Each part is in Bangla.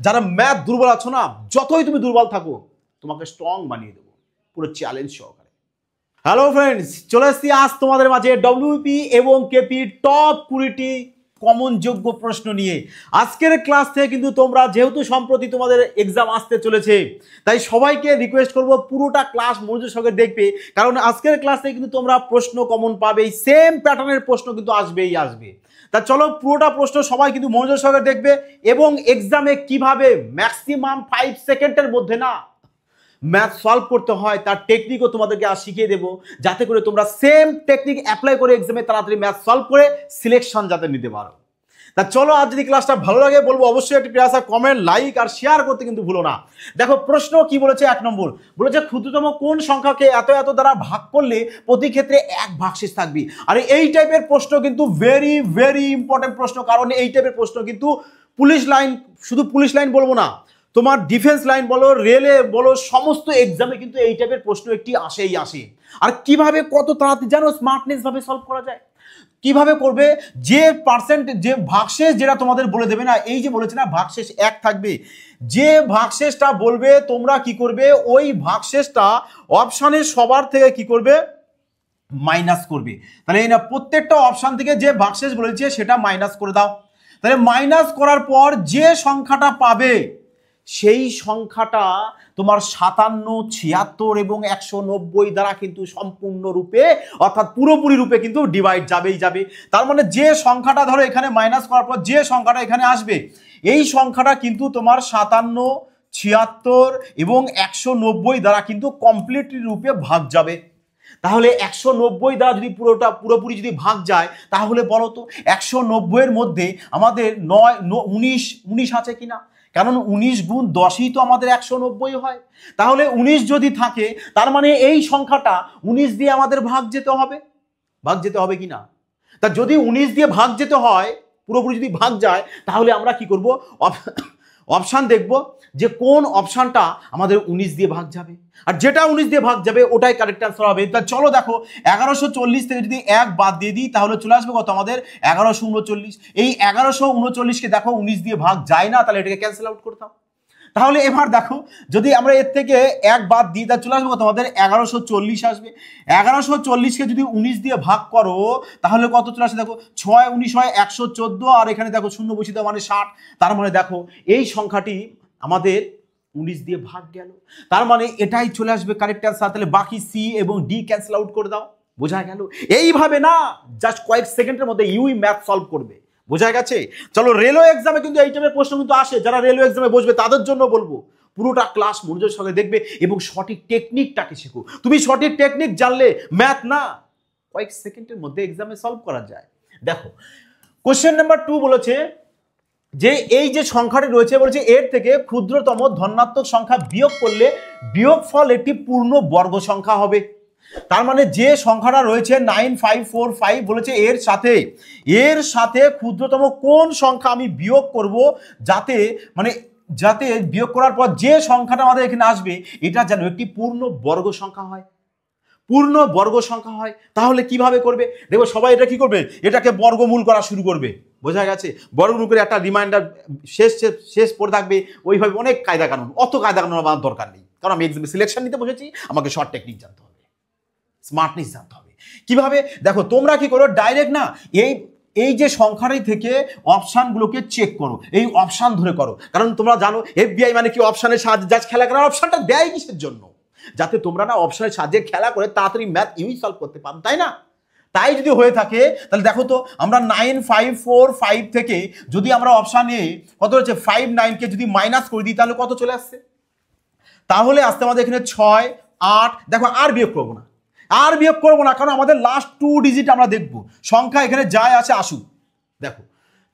যারা ম্যাথ দুর্বল আছো না, যতই তুমি দুর্বল থাকো তোমাকে স্ট্রং বানিয়ে দেবো পুরো চ্যালেঞ্জ সহকারে। হ্যালো ফ্রেন্ডস, চলে এসেছি আজ তোমাদের মাঝে ডব্লিউপি এবং কেপি টপ 20টি কমন যোগ্য প্রশ্ন নিয়ে। আজকের ক্লাস থেকে কিন্তু তোমরা যেহেতু সম্প্রতি তোমাদের এক্সাম আসতে চলেছে, তাই সবাইকে রিকোয়েস্ট করব পুরোটা ক্লাস মনোযোগ সহকারে দেখবে, কারণ আজকের ক্লাস থেকে কিন্তু তোমরা প্রশ্ন কমন পাবেই, সেম প্যাটার্নের প্রশ্ন কিন্তু আসবেই আসবে। তা চলো পুরোটা প্রশ্ন সবাই কিন্তু মনোযোগ সহকারে দেখবে, এবং এক্সামে কিভাবে ম্যাক্সিমাম 5 সেকেন্ডের মধ্যে না ম্যাথ সলভ করতে হয় তার টেকনিকও তোমাদেরকে আজ শিখিয়ে দেবো, যাতে করে তোমরা সেম টেকনিক অ্যাপ্লাই করে এক্সামে তাড়াতাড়ি ম্যাথ সলভ করে সিলেকশন যাতে নিতে পারো। তা চলো, আজ যদি ক্লাসটা ভালো লাগে বলবো অবশ্যই একটি প্রিয় কমেন্ট, লাইক আর শেয়ার করতে কিন্তু ভুলো না। দেখো প্রশ্ন কি বলেছে, 1 নম্বর বলেছে ক্ষুদ্রতম কোন সংখ্যাকে এত এত দ্বারা ভাগ করলে প্রতি ক্ষেত্রে 1 ভাগশেষ থাকবে। আর এই টাইপের প্রশ্ন কিন্তু ভেরি ভেরি ইম্পর্টেন্ট প্রশ্ন, কারণ এই টাইপের প্রশ্ন কিন্তু পুলিশ লাইন, শুধু পুলিশ লাইন বলবো না, তোমার ডিফেন্স লাইন বলো, রেলে বলো, সমস্ত এক্সামে কিন্তু এই টাইপের প্রশ্ন একটি আসেই আসে। আর কিভাবে কত তাড়াতাড়ি জানো স্মার্টনেস ভাবে সলভ করা যায়, কিভাবে করবে, যে পার্সেন্ট যে ভাগশেষ যেটা তোমাদের বলে দেবে না, এই যে বলেছে না ভাগশেষ 1 থাকবে, যে ভাগশেষটা বলবে তোমরা কি করবে, ওই ভাগশেষটা অপশানের সবার থেকে কি করবে, মাইনাস করবে। তাহলে এই না প্রত্যেকটা অপশান থেকে যে ভাগশেষ বলেছে সেটা মাইনাস করে দাও। তাহলে মাইনাস করার পর যে সংখ্যাটা পাবে সেই সংখ্যাটা তোমার 57, 76 এবং 190 দ্বারা কিন্তু সম্পূর্ণরূপে অর্থাৎ পুরোপুরি রূপে কিন্তু ডিভাইড যাবেই যাবে। তার মানে যে সংখ্যাটা ধরো এখানে মাইনাস করার পর যে সংখ্যাটা এখানে আসবে, এই সংখ্যাটা কিন্তু তোমার 57, 76 এবং 190 দ্বারা কিন্তু কমপ্লিটলি রূপে ভাগ যাবে। তাহলে 190 দ্বারা যদি পুরোপুরি যদি ভাগ যায়, তাহলে বলো তো 190 এর মধ্যে আমাদের 19 আছে কিনা, কারণ 19 গুণ 10ই তো আমাদের 190 হয়। তাহলে 19 যদি থাকে, তার মানে এই সংখ্যাটা 19 দিয়ে আমাদের ভাগ যেতে হবে কিনা। তা যদি 19 দিয়ে ভাগ যেতে হয়, পুরোপুরি যদি ভাগ যায়, তাহলে আমরা কি করব, অপশান দেখব যে কোন অপশানটা আমাদের 19 দিয়ে ভাগ যাবে, আর যেটা 19 দিয়ে ভাগ যাবে ওটাই কারেক্ট অ্যান্সার হবে। তা চলো দেখো, 1140 থেকে যদি 1 বাদ দিয়ে দিই, তাহলে চলে আসবে কত আমাদের 1139। এই 1139কে দেখো 19 দিয়ে ভাগ যায় না, তাহলে এটাকে ক্যান্সেল আউট করতাম। তাহলে এবার দেখো, যদি আমরা এর থেকে 1 বাদ দিই, তা চলে আসবে কত আমাদের 1140 আসবে। 1140কে যদি 19 দিয়ে ভাগ করো, তাহলে কত চলে আসে দেখো, 6 19 হয় 114, আর এখানে দেখো শূন্য বসিয়ে দাও মানে 60। তার মানে দেখো এই সংখ্যাটি আমাদের 19 দিয়ে ভাগ গেল, তার মানে এটাই চলে আসবে কারেক্ট অ্যান্সার। তাহলে বাকি সি এবং ডি ক্যান্সেল আউট করে দাও, বোঝা গেল। এইভাবে না জাস্ট কয়েক সেকেন্ডের মধ্যে ইউই ম্যাথ সলভ করবে, বোঝা গেছে। চলো, রেলওয়ে এক্সামে কিন্তু এই টাইপের প্রশ্ন কিন্তু আসে, যারা রেলওয়ে এক্সামে বসবে তাদের জন্য বলবো পুরোটা ক্লাস মনোযোগ সঙ্গে দেখবে এবং সঠিক টেকনিকটাকে শেখো। তুমি সঠিক টেকনিক জানলে ম্যাথ না কয়েক সেকেন্ডের মধ্যে এক্সামে সলভ করা যায়। দেখো কোশ্চেন নাম্বার 2 বলেছে যে এই যে সংখ্যাটি রয়েছে, বলেছে এর থেকে ক্ষুদ্রতম ধনাত্মক সংখ্যা বিয়োগ করলে বিয়োগফল একটি পূর্ণ বর্গ সংখ্যা হবে। তার মানে যে সংখ্যাটা রয়েছে 9545 বলেছে এর সাথে ক্ষুদ্রতম কোন সংখ্যা আমি বিয়োগ করব, যাতে বিয়োগ করার পর যে সংখ্যাটা আমাদের এখানে আসবে এটা যেন একটি পূর্ণ বর্গ সংখ্যা হয়, পূর্ণ বর্গ সংখ্যা হয়। তাহলে কিভাবে করবে দেখো, সবাই এটা কি করবে, এটাকে বর্গমূল করা শুরু করবে, বোঝা গেছে। বর্গমূল করে একটা রিমাইন্ডার শেষ পড়ে থাকবে, ওইভাবে অনেক কায়দা কানুন, অত কায়দা কানুন আমার দরকার নেই, কারণ আমি এক্সামে সিলেকশন নিতে বসেছি, আমাকে শর্ট টেকনিক জানতে হবে, স্মার্টনেস জানতে হবে। কিভাবে দেখো, তোমরা কি করো, ডাইরেক্ট না এই যে সংখ্যাটাই থেকে অপশানগুলোকে চেক করো, এই অপশান ধরে করো, কারণ তোমরা জানো এফবিআই মানে কি অপশানের সাহায্যে জাস্ট খেলা করার, অপশানটা দেয় কিসের জন্য, যাতে তোমরা না অপশানের সাহায্যে খেলা করে তাড়াতাড়ি ম্যাথ ইউই সলভ করতে পারো, তাই না। তাই যদি হয়ে থাকে তাহলে দেখো তো, আমরা 9545 থেকে যদি আমরা অপশানে কত হচ্ছে 59কে যদি মাইনাস করে দিই, তাহলে কত চলে আসছে, তাহলে আসতে আমাদের এখানে 6 8, দেখো আর বিয়োগ করবো না, কারণ আমাদের লাস্ট 2 ডিজিট আমরা দেখবো, সংখ্যা এখানে যায় আছে আসুক। দেখো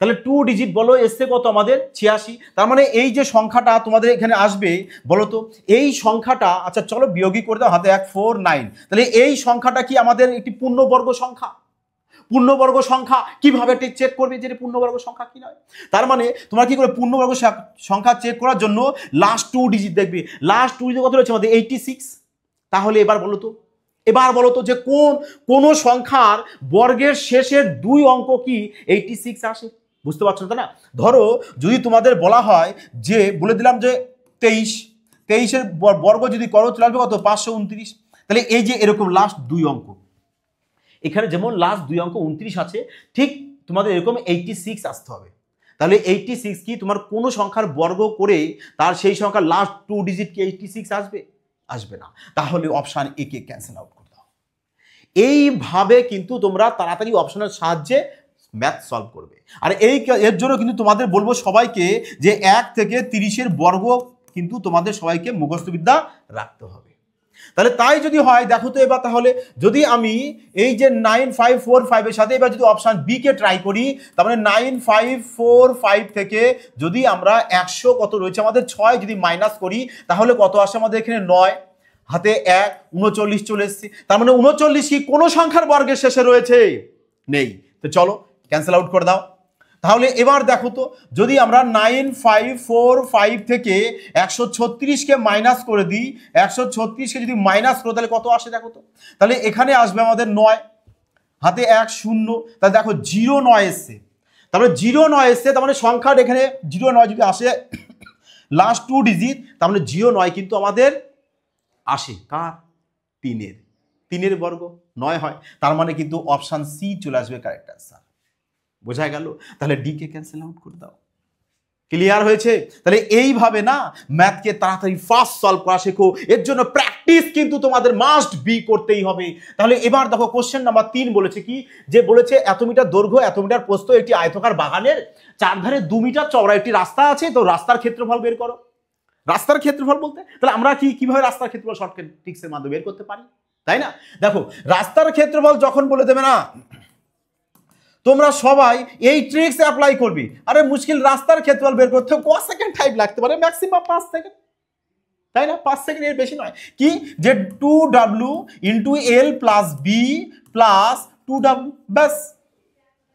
তাহলে 2 ডিজিট বলো এসছে কত আমাদের 86, তার মানে এই যে সংখ্যাটা তোমাদের এখানে আসবে বলো তো, এই সংখ্যাটা, আচ্ছা চলো বিয়োগই করে দাও, হাতে 149, তাহলে এই সংখ্যাটা কি আমাদের একটি পূর্ণবর্গ সংখ্যা। পূর্ণবর্গ সংখ্যা কিভাবে চেক করবে যে পূর্ণবর্গ সংখ্যা কি নয়, তার মানে তোমরা কি করে পূর্ণবর্গ সংখ্যা চেক করার জন্য লাস্ট 2 ডিজিট দেখবে, লাস্ট 2 ডিজিট কত রয়েছে আমাদের 86। তাহলে এবার বলো তো যে কোন সংখ্যার বর্গের শেষের 2 অঙ্ক কি 86 আসে, বুঝতে পারছো তাই না? ধরো যদি তোমাদের বলা হয় যে বলে দিলাম যে 23 বর্গ যদি করো চলে আসবে কত 529, তাহলে এই যে এরকম লাস্ট 2 অঙ্ক, এখানে যেমন লাস্ট 2 অঙ্ক 29 আছে, ঠিক তোমাদের এরকম 86 আসতে হবে। তাহলে 86 কি তোমার কোনো সংখ্যার বর্গ করে তার সেই সংখ্যার লাস্ট 2 ডিজিট কি 86 আসবে? আসবে না। তাহলে option A K cancel out করে দাও। এইভাবে কিন্তু তোমরা তাড়াতাড়ি অপশনের সাহায্যে ম্যাথ সলভ করবে। আর এর জন্য কিন্তু তোমাদের বলবো সবাইকে যে 1 থেকে 30-এর বর্গ কিন্তু তোমাদের সবাইকে মুখস্থবিদ্যা রাখতে হবে। তাহলে তাই যদি হয় দেখো তো এবার, তাহলে যদি আমি এই যে 9545 এর সাথে এবার যদি অপশন বি কে ট্রাই করি, তার মানে 9545 থেকে যদি আমরা 100 কত রয়েছে আমাদের 6 যদি মাইনাস করি তাহলে কত আসে আমাদের এখানে 9, হাতে 1 39 চলে এসেছে। তার মানে 39 কি কোনো সংখ্যার বর্গের শেষে রয়েছে? নেই। তো চলো ক্যান্সেল আউট করে দাও। তাহলে এবার দেখো তো যদি আমরা 9545 থেকে 136কে মাইনাস করে দিই, 136কে যদি মাইনাস করো তাহলে কত আসে দেখো তো। তাহলে এখানে আসবে আমাদের 9, হাতে 1 0, তাহলে দেখো 09 এসছে। তারপরে 09 এসছে, তার মানে সংখ্যার এখানে 09 যদি আসে লাস্ট 2 ডিজিট, তার মানে 09 কিন্তু আমাদের আসে কার? 3-এর বর্গ 9 হয়। তার মানে কিন্তু অপশন সি চলে আসবে কারেক্ট আনসার। বোঝা গেল? তাহলে ডি কে ক্যান্সেল আউট করে দাও। ক্লিয়ার হয়েছে? তাহলে এইভাবে না ম্যাথকে তাড়াতাড়ি ফাস্ট সলভ করা শেখো। এর জন্য প্র্যাকটিস কিন্তু তোমাদের মাস্ট বি করতেই হবে। তাহলে এবার দেখো কোশ্চেন নাম্বার 3 বলেছে কি, যে বলেছে এত মিটার দৈর্ঘ্য এত মিটার প্রস্থ একটি আয়তাকার বাগানের চারধারে 2 মিটার চওড়া একটি রাস্তা আছে, তো রাস্তার ক্ষেত্রফল বের করো। রাস্তার ক্ষেত্রফল বলতে তাহলে আমরা কিভাবে রাস্তার ক্ষেত্রফল শর্টকাট ট্রিক্সের মাধ্যমে বের করতে পারি, তাই না? দেখো রাস্তার ক্ষেত্রফল যখন বলে দেবে না, তোমরা সবাই এই ট্রিক্স অ্যাপ্লাই করবি। আরে মুশকিল, রাস্তার ক্ষেত্রফল বের করতে ক সেকেন্ড টাইম লাগতে পারে? ম্যাক্সিমাম 5 সেকেন্ড, তাই না? 5 সেকেন্ড, এর বেশি নয়। কি যে 2w into L plus B plus 2w, ব্যাস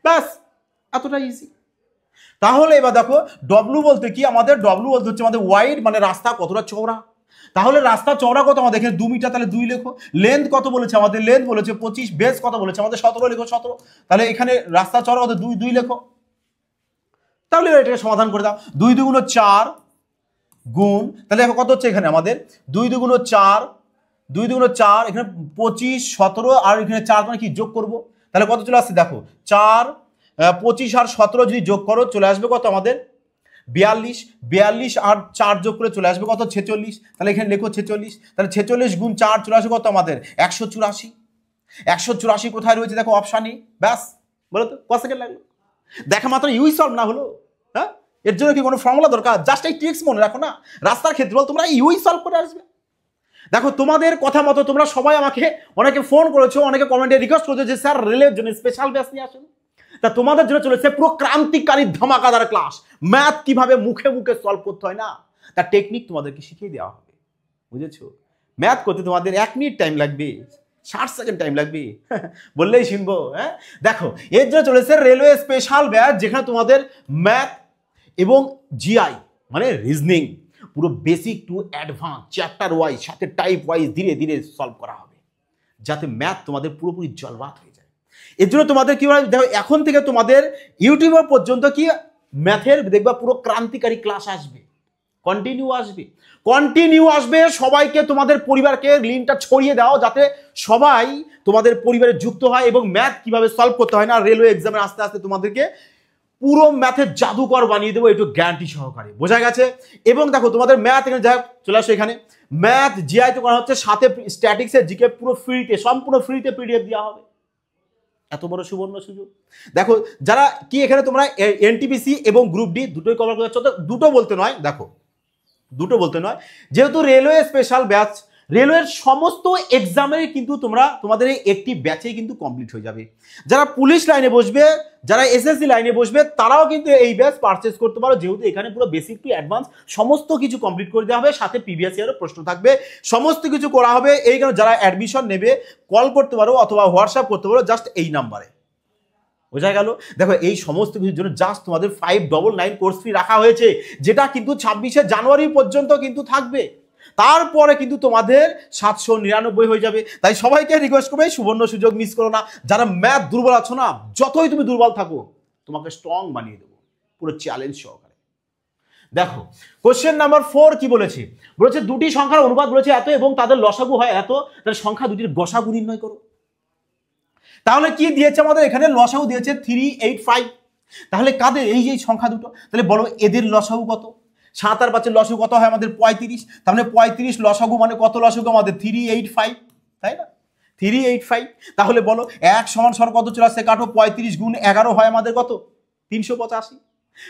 ব্যাস, এতটা ইজি। তাহলে এবার দেখো ডব্লু বলতে কি, আমাদের ডব্লু বলতে হচ্ছে আমাদের ওয়াইড, মানে রাস্তা কতটা চওড়া। তাহলে রাস্তা চওড়া কত আমাদের এখানে 2 মিটার, তাহলে 2 লেখো। লেন্থ কত বলেছে আমাদের? লেন্থ বলেছে 25, বেস কত বলেছে আমাদের 17, লেখো 17। তাহলে এখানে রাস্তা চওড়া কত? 2 লেখো। তাহলে এটাকে সমাধান করে দাও। 2 2 4 গুণ, তাহলে দেখো কত হচ্ছে এখানে আমাদের 2 2 4, 2 2 4, এখানে 25 17 আর এখানে 4 মানে কি যোগ করব, তাহলে কত চলে আসছে দেখো 4 25 আর 17 যদি যোগ করো চলে আসবে কত আমাদের 42, 42 আর 4 যোগ করে চলে আসবে কত 46, তাহলে এখানে লেখো 46। তাহলে 46 গুণ 4 চলে আসবে কত আমাদের 184। 184 কোথায় রয়েছে দেখো অপশানই, ব্যাস। বলো তো কত সেকেন্ড লাগলো? দেখা মাত্র ইউই সলভ না হলো? হ্যাঁ, এর জন্য কি কোনো ফর্মুলা দরকার? জাস্ট এই ট্রিক্স মনে রাখো না, রাস্তার ক্ষেত্রফল তোমরা ইউই সলভ করে আসবে। দেখো তোমাদের কথা মতো তোমরা সবাই আমাকে অনেকে ফোন করেছো, অনেকে কমেন্টে রিকোয়েস্ট করেছো যে স্যার রেলের জন্য স্পেশাল ব্যাচ নিয়ে আসেন। তা তোমাদের জন্য চলেছে পুরো ক্রান্তিকারী ধামাকাদার ক্লাস। ম্যাথ কিভাবে মুখে মুখে সলভ করতে হয় না, তার টেকনিক তোমাদেরকে শিখিয়ে দেওয়া হবে। বুঝেছো? ম্যাথ করতে তোমাদের 1 মিনিট টাইম লাগবে, 60 সেকেন্ড টাইম লাগবে, বললেই শুনবো। হ্যাঁ, দেখো এর জন্য চলেছে রেলওয়ে স্পেশাল ব্যাচ, যেখানে তোমাদের ম্যাথ এবং জিআই মানে রিজনিং পুরো basic to advance chapter wise সাথে টাইপ ওয়াইজ ধীরে ধীরে সলভ করা হবে, যাতে ম্যাথ তোমাদের পুরোপুরি জলবাত হয়ে যায়। এর জন্য তোমাদের কি হয় দেখো, এখন থেকে তোমাদের ইউটিউবার পর্যন্ত কি ম্যাথের দেখবা পুরো ক্রান্তিকারী ক্লাস আসবে, কন্টিনিউ আসবে। সবাইকে তোমাদের পরিবারকে লিঙ্কটা ছড়িয়ে দাও, যাতে সবাই তোমাদের পরিবারে যুক্ত হয় এবং ম্যাথ কিভাবে সলভ করতে হয় না রেলওয়ে এক্সামে আস্তে আস্তে তোমাদেরকে পুরো ম্যাথের জাদুকর বানিয়ে দেবো, একটু গ্যারান্টি সহকারে। বোঝা গেছে? এবং দেখো তোমাদের ম্যাথ এখানে যাই চলে আসো, এখানে ম্যাথ জিআই তো করা হচ্ছে, সাথে স্ট্যাটিক্সের জিকে পুরো ফ্রিতে, সম্পূর্ণ ফ্রিতে পিডিএফ দেওয়া হবে। এত বড় সুবর্ণ সুযোগ। দেখো যারা কি এখানে তোমরা এনটিপিসি এবং গ্রুপ ডি দুটোই কভার করে যাচ্ছ, দুটো বলতে নয়, দেখো দুটো বলতে নয়, যেহেতু রেলওয়ে স্পেশাল ব্যাচ, রেলওয়ের সমস্ত এক্সামের কিন্তু তোমাদের এই একটি ব্যাচেই কিন্তু কমপ্লিট হয়ে যাবে। যারা পুলিশ লাইনে বসবে, যারা এসএসসি লাইনে বসবে, তারাও কিন্তু এই ব্যাচ পারচেজ করতে পারো, যেহেতু এখানে পুরো বেসিক টু অ্যাডভান্স সমস্ত কিছু কমপ্লিট করে দেওয়া হবে, সাথে প্রিভিয়াস ইয়ারের প্রশ্ন থাকবে, সমস্ত কিছু করা হবে। এই কারণে যারা অ্যাডমিশন নেবে কল করতে পারো অথবা হোয়াটসঅ্যাপ করতে পারো জাস্ট এই নাম্বারে। বোঝা গেল? দেখো এই সমস্ত কিছুর জন্য জাস্ট তোমাদের 599 কোর্স ফি রাখা হয়েছে, যেটা কিন্তু 26শে জানুয়ারি পর্যন্ত কিন্তু থাকবে। তারপরে কিন্তু তোমাদের 799 হয়ে যাবে। তাই সবাইকে রিকোয়েস্ট করবে সুবর্ণ সুযোগ মিস করো না। যারা ম্যাথ দুর্বল আছো না, যতই তুমি দুর্বল থাকো তোমাকে স্ট্রং বানিয়ে দেবো। পুরো চ্যালেঞ্জ সহকারে। দেখো কোশ্চেন নাম্বার 4 কি বলেছে, বলেছে দুটি সংখ্যার অনুপাত বলেছে এত এবং তাদের লসাগু হয় এত, তাহলে সংখ্যা দুটির গসাগু নির্ণয় করো। তাহলে কি দিয়েছে আমাদের এখানে, লসাগু দিয়েছে 385। তাহলে কাদের, এই যে সংখ্যা দুটো, তাহলে বলো এদের লসাগু কত? 7 আর 5 লসাগু কত হয় আমাদের 35, তাহলে 35 লসাগু মানে কত লসাগু আমাদের 385, তাই না 385। তাহলে বলো 1 সমান সমান কত চলে আসছে, কাটো 35 গুণ 11 হয় আমাদের কত 385।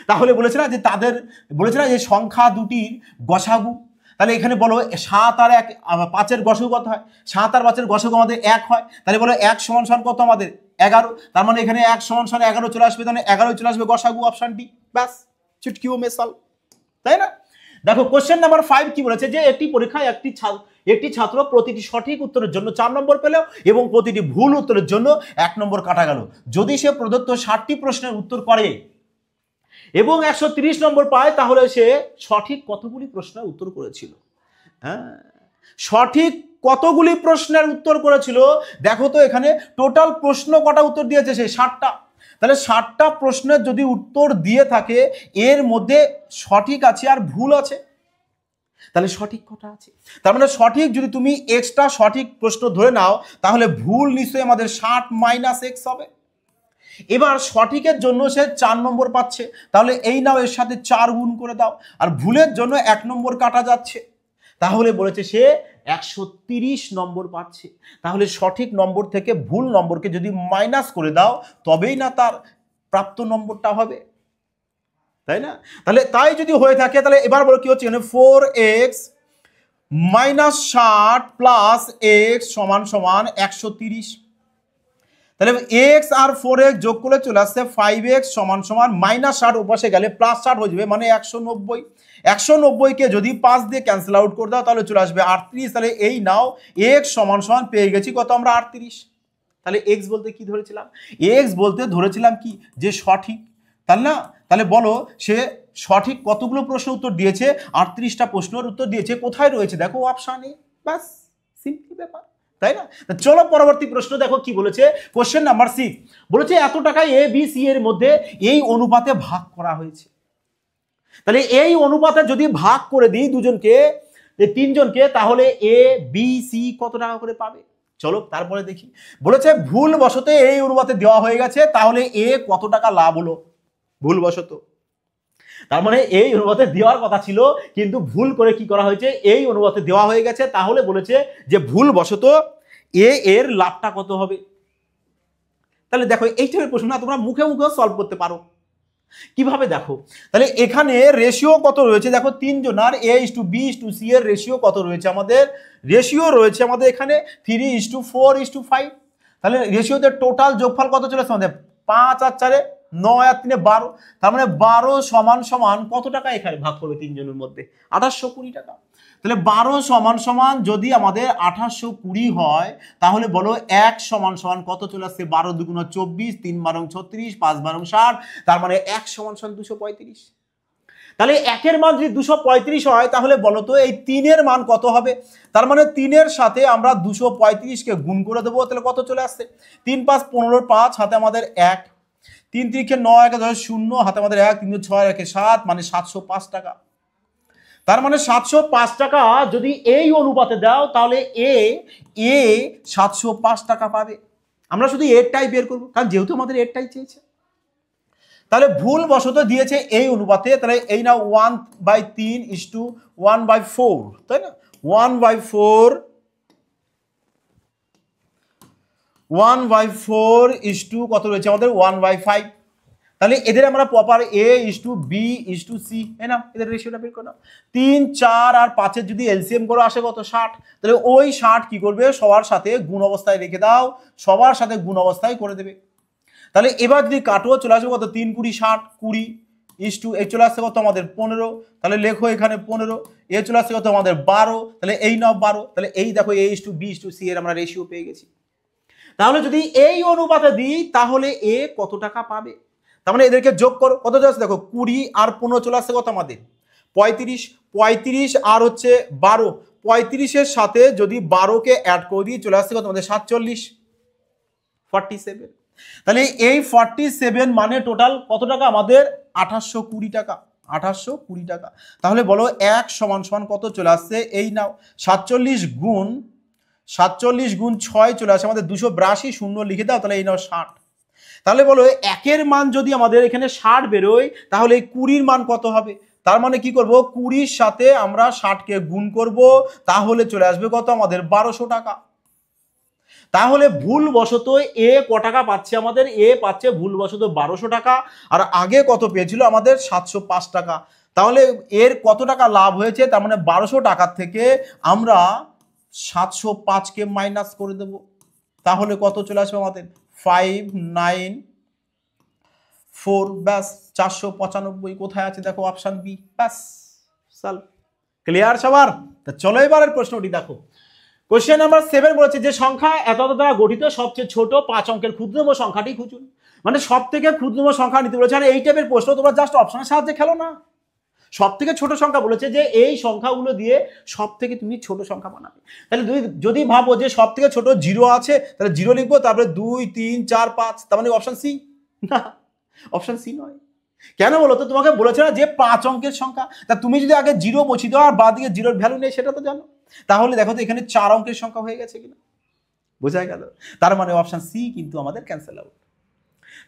তাহলে বলেছে না যে তাদের, বলেছে না যে সংখ্যা দুটির গসাগু, তাহলে এখানে বলো 7 আর 1 5-এর গসাগু কত হয়, 7 আর 5-এর গসাগু আমাদের 1 হয়, তাহলে বলো 1 সমান সমান কত আমাদের 11, তার মানে এখানে 1 সমান সমান 11 চলে আসবে, তাহলে 11 চলে আসবে গসাগু, অপশন ডি, ব্যাস চুটকিও মেসাল, তাই না। দেখো কোশ্চেন নাম্বার 5 কি বলেছে, যে একটি পরীক্ষায় একটি ছাত্র প্রতিটি সঠিক উত্তরের জন্য 4 নম্বর পেল এবং প্রতিটি ভুল উত্তরের জন্য 1 নম্বর কাটা গেল। যদি সে প্রদত্ত 60টি প্রশ্নের উত্তর করে এবং 130 নম্বর পায়, তাহলে সে সঠিক কতগুলি প্রশ্নের উত্তর করেছিল? হ্যাঁ, সঠিক কতগুলি প্রশ্নের উত্তর করেছিল? দেখো তো এখানে টোটাল প্রশ্ন কটা উত্তর দিয়েছে সে, 60টা। তাহলে 60টা প্রশ্নের যদি উত্তর দিয়ে থাকে, এর মধ্যে সঠিক আছে আর ভুল আছে, তাহলে সঠিক কটা আছে? তার মানে সঠিক যদি তুমি এক্সট্রা সঠিক প্রশ্ন ধরে নাও, তাহলে ভুল নিশ্চয়ই আমাদের 60 - x হবে। এবার সঠিকের জন্য সে 4 নম্বর পাচ্ছে, তাহলে এই নাও এর সাথে 4 গুণ করে দাও, আর ভুলের জন্য 1 নম্বর কাটা যাচ্ছে, তাহলে বলেছে সে 130 নম্বর পাচ্ছে। তাহলে সঠিক নম্বর থেকে ভুল নম্বরকে যদি মাইনাস করে দাও, তবেই না তার প্রাপ্ত নম্বরটা হবে, তাই না। তাহলে তাই যদি হয়ে থাকে, তাহলে এবার বলো কি হচ্ছে, 4x - 60 প্লাস x সমান সমান 130। তাহলে x আর 4x যোগ করলে চলে আসছে 5x সমান সমান -60, ওপাশে গেলে +60 হয়ে যাবে, মানে 190। 190কে যদি 5 দিয়ে ক্যান্সেল আউট করে দাও, তাহলে চলে আসবে 38। তাহলে এই নাও x সমান সমান পেয়ে গেছি কত আমরা, 38। তাহলে x বলতে কি ধরেছিলাম, x বলতে ধরেছিলাম কি, যে সঠিক, তাই না। তাহলে বলো সে সঠিক কতগুলো প্রশ্ন উত্তর দিয়েছে, 38টা প্রশ্নের উত্তর দিয়েছে। কোথায় রয়েছে দেখো, অপশানে, বাস সিম্পল ব্যাপার, তাই না। চলো পরবর্তী প্রশ্ন দেখো কি বলেছে, কোশ্চেন নাম্বার 6 বলেছে এত টাকা এ বি সি এর মধ্যে এই অনুপাতে ভাগ করা হয়েছে। তাহলে এই অনুপাতে যদি ভাগ করে দিই দুজনকে, 3জনকে, তাহলে এ বি সি কত টাকা করে পাবে? চলো তারপরে দেখি। বলেছে ভুল বশত এই অনুপাতে দেওয়া হয়ে গেছে, তাহলে এ কত টাকা লাভ হলো ভুল বশত। তার মানে এই অনুপাতে দেওয়ার কথা ছিল, কিন্তু ভুল করে কি করা হয়েছে, এই অনুপাতে দেওয়া হয়ে গেছে। তাহলে বলেছে যে ভুল বশত এর লাভটা কত হবে। তাহলে দেখো এই টাইপের প্রশ্ন না তোমরা মুখে মুখে সলভ করতে পারো। কিভাবে দেখো, তাহলে এখানে রেশিও কত রয়েছে দেখো, 3 জনার A/B/C এর রেশিও কত রয়েছে আমাদের, রেশিও রয়েছে আমাদের এখানে 3:4:5। তাহলে রেশিওতে টোটাল যোগফল কত চলে আসছে আমাদের, 5 আর 4 9 আর 3 12। তার মানে 12 সমান সমান কত টাকা এখানে ভাগ করবে 3 জনের মধ্যে, 2820 টাকা। তাহলে 12 সমান সমান যদি আমাদের 2820 হয়, তাহলে বলো 1 সমান সমান কত চলে আসছে, 12 2 24, 3 12 36, 5 12 60, তার মানে 1 সমান সমান 235। তাহলে 1 এর মান যদি 235 হয়, তাহলে বলো তো এই 3 এর মান কত হবে। তার মানে 3 এর সাথে আমরা 235 কে গুণ করে দেবো, তাহলে কত চলে আসছে, 3 5 15, 5 হাতে আমাদের 1, 3 3 9 1 10 0, হাতে আমাদের 1, 3 6 1 7, মানে 705 টাকা। তার মানে 705 টাকা যদি এই অনুপাতে দাও, তাহলে এ 705 টাকা পাবে। আমরা শুধু এরটাই বের করবো, কারণ যেহেতু আমাদের এরটাই চেয়েছে। তাহলে ভুল বশত দিয়েছে এই অনুপাতে, তাহলে এই না 1/3:1/4, তাই না, 1/4 কত রয়েছে আমাদের 1/5। তাহলে এদের আমরা প্রপার A/B/C, না এদের রেশিওটা বের করো। 3 4 আর 5 যদি এলসিএম করো আসে কত, 60। তাহলে ওই 60 কি করবে, সবার সাথে গুণ অবস্থায় রেখে দাও, সবার সাথে গুণ অবস্থায় করে দেবে। তাহলে এবার যদি কাটো, চলে আসবে কত, 3 20 60, 20 এ চলে আসছে কত আমাদের 15। তাহলে লেখো এখানে 15, এ চলে আসছে কত আমাদের 12, তাহলে এই নাও 12। তাহলে এই দেখো A/B/C এর আমরা রেশিও পেয়ে গেছি। তাহলে যদি এই অনুপাতে দিই, তাহলে এ কত টাকা পাবে। তার মানে এদেরকে যোগ করো, কত চলে আসছে দেখো, 20 আর 15 চলে আসছে কত আমাদের 35, 35 আর হচ্ছে 12, 35-এর সাথে যদি 12কে অ্যাড করে দিই, চলে আসছে কত আমাদের 47, 47। তাহলে এই 47 মানে টোটাল কত টাকা আমাদের? 2820 টাকা, 2820 টাকা। তাহলে বলো 1 সমান সমান কত চলে আসছে? এই নাও 47 গুণ 6 চলে আসে আমাদের 282, শূন্য লিখে দাও, তাহলে এই নাও 60। তাহলে বলো একের মান যদি আমাদের এখানে 60 বেরোয়, তাহলে এই 20-র মান কত হবে? তার মানে কি করব, 20-র সাথে আমরা 60কে গুণ করব, তাহলে চলে আসবে কত আমাদের? 1200 টাকা। তাহলে ভুলবশত এ ক টাকা পাচ্ছে আমাদের? এ পাচ্ছে ভুলবশত 1200 টাকা, আর আগে কত পেয়েছিল আমাদের? 705 টাকা। তাহলে এর কত টাকা লাভ হয়েছে? তার মানে 1200 টাকার থেকে আমরা 705কে মাইনাস করে দেব, তাহলে কত চলে আসবে আমাদের? 594, ব্যাস 495 কোথায় আছে দেখো? অপশন বি, ব্যাস সলভ। ক্লিয়ার সবার? তা চলো এবারের প্রশ্নটি দেখো। কোশ্চেন নাম্বার 7 বলেছে যে সংখ্যা এত দ্বারা গঠিত সবচেয়ে ছোট 5 অঙ্কের ক্ষুদ্রতম সংখ্যাটি খুঁজুন। মানে সব থেকে ক্ষুদ্রতম সংখ্যা নিতে বলেছে। আর এই টাইপের প্রশ্ন তোমরা জাস্ট অপশনের সাহায্যে খেলো না। সব থেকে ছোট সংখ্যা বলেছে যে এই সংখ্যাগুলো দিয়ে সব থেকে তুমি ছোট সংখ্যা বানাবে। তাহলে যদি ভাবো যে সব থেকে ছোট 0 আছে, তাহলে 0 লিখবো, তারপরে 2 3 4 5, তার মানে অপশন সি? না, অপশন সি নয়। কেন বলো তো? তোমাকে বলেছে না যে 5 অঙ্কের সংখ্যা, তা তুমি যদি আগে 0 বসিয়ে দাও আর বাদ দিকে 0-র ভ্যালু নেই, সেটা তো জানো। তাহলে দেখো তো এখানে 4 অঙ্কের সংখ্যা হয়ে গেছে কিনা, বোঝা গেল? তার মানে অপশন সি কিন্তু আমাদের ক্যান্সেল আউট।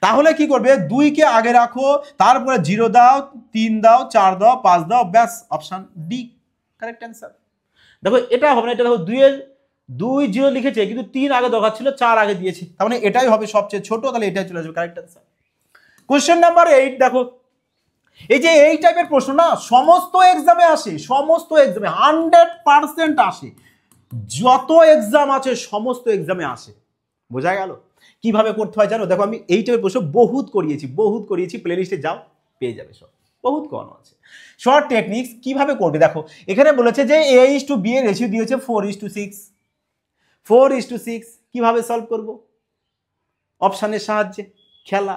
তাহলে কি করবে? 2কে আগে রাখো, তারপরে 0 দাও, 3 দাও, 4 দাও, 5 দাও, ব্যাস অপশন ডি কারেক্ট অ্যান্সার। দেখো এটা হবে না, এটা দেখো 2 0 লিখেছে কিন্তু 3 আগে দরকার ছিল, 4 আগে দিয়েছে, তার মানে এটাই হবে সবচেয়ে ছোট, তাহলে এটাই চলে আসবে কারেক্ট অ্যান্সার। কোশ্চেন নাম্বার 8 দেখো। এই যে এই টাইপের প্রশ্ন না সমস্ত এক্সামে আসে, সমস্ত এক্সামে 100% আসে, যত এক্সাম আছে সমস্ত এক্সামে আসে, বোঝা গেল? কিভাবে করতে হয় জানো? দেখো আমি এই টাইপের প্রশ্ন বহুত করিয়েছি, প্লেলিস্টে যাও পেয়ে যাবে, সব বহুত করানো আছে। শর্ট টেকনিক্স কিভাবে করবে দেখো। এখানে বলেছে যে a/b এর রেশিও দিয়েছে 4:6, 4:6 কিভাবে সলভ করব? অপশনের সাহায্যে খেলা।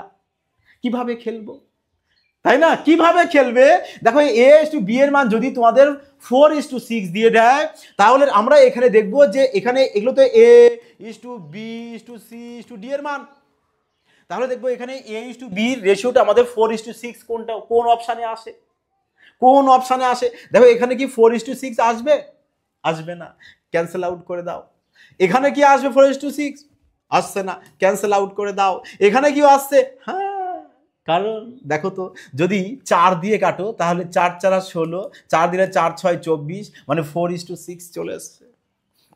কিভাবে খেলবো, তাই না? কিভাবে খেলবে দেখো, a/b এর মান যদি তোমাদের 4:6 দিয়ে দেয়, তাহলে আমরা এখানে দেখবো যে এখানে এগুলো তো a/b/c/d এর মান, তাহলে দেখবো এখানে a/b রেশিওটা আমাদের 4:6 কোনটা, কোন অপশানে আসে, কোন অপশানে আসে? দেখো এখানে কি 4:6 আসবে? আসবে না, ক্যান্সেল আউট করে দাও। এখানে কি আসবে 4:6? আসছে না, ক্যান্সেল আউট করে দাও। এখানে কি আসছে? হ্যাঁ, কারণ দেখো তো যদি 4 দিয়ে কাটো তাহলে 4 4 16, 4 দিলে 4 6 24, মানে 4:6 চলে আসছে,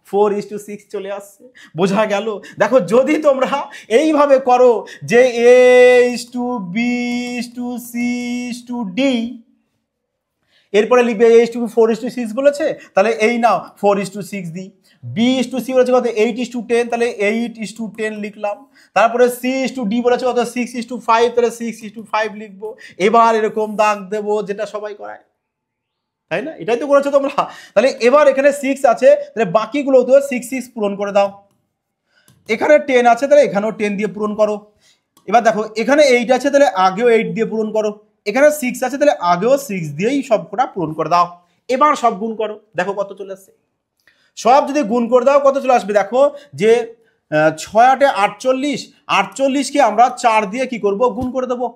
4:6 চলে আসছে, বোঝা গেল? দেখো যদি তোমরা এইভাবে করো যে a/b/c/d, এরপরে লিখবে a/4:6 বলেছে, তাহলে এই নাও 4:6 দিই। b/c বলেছে কত? 8:10, তাহলে 8:10 লিখলাম। তারপরে c/d বলেছে কত? 6:5, তাহলে 6:5 লিখবো। এবার এরকম দাগ দেবো যেটা সবাই করায়, তাই না? এটাই তো করেছো তোমরা। তাহলে এবার এখানে 6 আছে, তাহলে বাকিগুলো তো 6 6 পূরণ করে দাও। এখানে 10 আছে, তাহলে এখানেও 10 দিয়ে পূরণ করো। এবার দেখো এখানে 8 আছে, তাহলে আগেও 8 দিয়ে পূরণ করো। এখানে 6 আছে, তাহলে আগেও 6 দিয়েই সবকটা পূরণ করে দাও। এবার সব গুণ করো, দেখো কত চলে আসছে। সব যদি গুণ করে দাও কত চলে আসবে দেখো, যে 6 8 48, 48কে আমরা 4 দিয়ে কি করব? গুণ করে দেবো।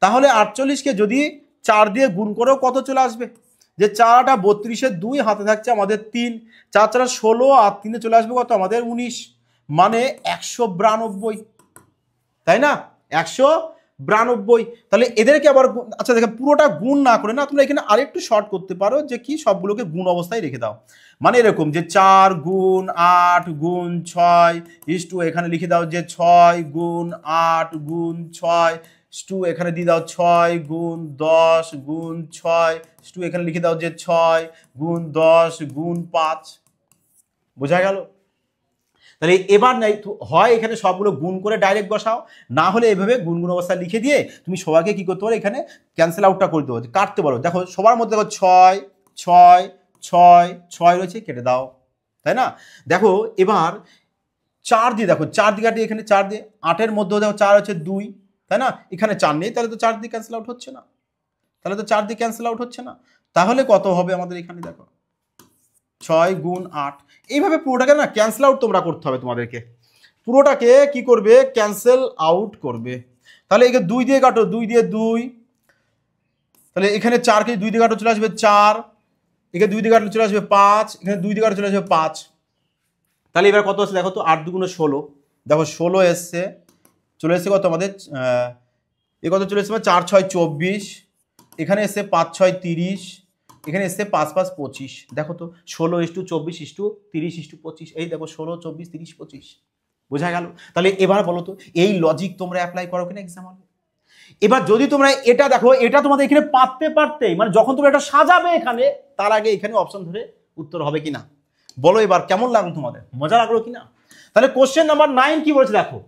তাহলে 48কে যদি 4 দিয়ে গুণ করো কত চলে আসবে? যে 4 8 32, 2 হাতে থাকছে আমাদের 3, 4 4 16, আর 3 চলে আসবে কত আমাদের? 19, মানে 192, তাই না? 192। তাহলে এদেরকে আবার আচ্ছা দেখো, পুরোটা গুণ না করে না তোমরা এখানে আরেকটু শর্ট করতে পারো, যে কি সবগুলোকে গুণ অবস্থায় রেখে দাও। মানে এরকম যে 4 গুণ 8 গুণ 6 এখানে লিখে দাও যে 6 গুণ 8 গুণ 6 এখানে দিয়ে দাও 6 গুণ 10 গুণ 6 এখানে লিখে দাও যে 6 গুণ 10 গুণ 5, বোঝা গেল? তাহলে এবার নাই হয় এখানে সবগুলো গুণ করে ডাইরেক্ট বসাও, না হলে এভাবে গুনগুন অবস্থায় লিখে দিয়ে তুমি সবাইকে কি করতে পারো? এখানে ক্যান্সেল আউটটা করতে পারো, কাটতে পারো। দেখো সবার মধ্যে দেখো 6 6 6 6 রয়েছে, কেটে দাও, তাই না? দেখো এবার 4 দিয়ে দেখো, 4 দিয়ে কাটিয়ে এখানে 4 দিয়ে, 8-এর মধ্যেও দেখো 4 হচ্ছে 2, তাই না? এখানে 4 নেই, তাহলে তো 4 দিয়ে ক্যান্সেল আউট হচ্ছে না, তাহলে কত হবে আমাদের এখানে দেখো 6 গুণ 8। এইভাবে পুরোটাকে না ক্যান্সেল আউট তোমরা করতে হবে তোমাদেরকে। পুরোটাকে কি করবে, ক্যান্সেল আউট করবে। তাহলে একে 2 দিয়ে কাটো, 2 দিয়ে 2, তাহলে এখানে 4কে 2 দিয়ে কাটো চলে আসবে 4, এখানে 2 দিয়ে কাটলে চলে আসবে 5, এখানে 2 দিয়ে কাটলে চলে আসবে 5। তাহলে এবার কত আছে দেখো তো, 8 2 16, দেখো 16 এসছে, চলে এসছে কত আমাদের, এ কত চলে এসছে 4 6 24, এখানে এসছে 5 6 30, এখানে এসছে 5 5 25। দেখো তো 16:24:30:25, এই দেখো 16 24 30 25, বোঝা গেল? তাহলে এবার বলো তো এই লজিক তোমরা অ্যাপ্লাই করো কিনা এক্সাম হলে? এবার যদি তোমরা এটা দেখো, এটা তোমাদের এখানে পারতেই মানে যখন তোমরা এটা সাজাবে এখানে, তার আগে এখানে অপশন ধরে উত্তর হবে কিনা বলো। এবার কেমন লাগলো তোমাদের, মজা লাগলো কিনা? তাহলে কোশ্চেন নাম্বার 9 কি বলেছে দেখো,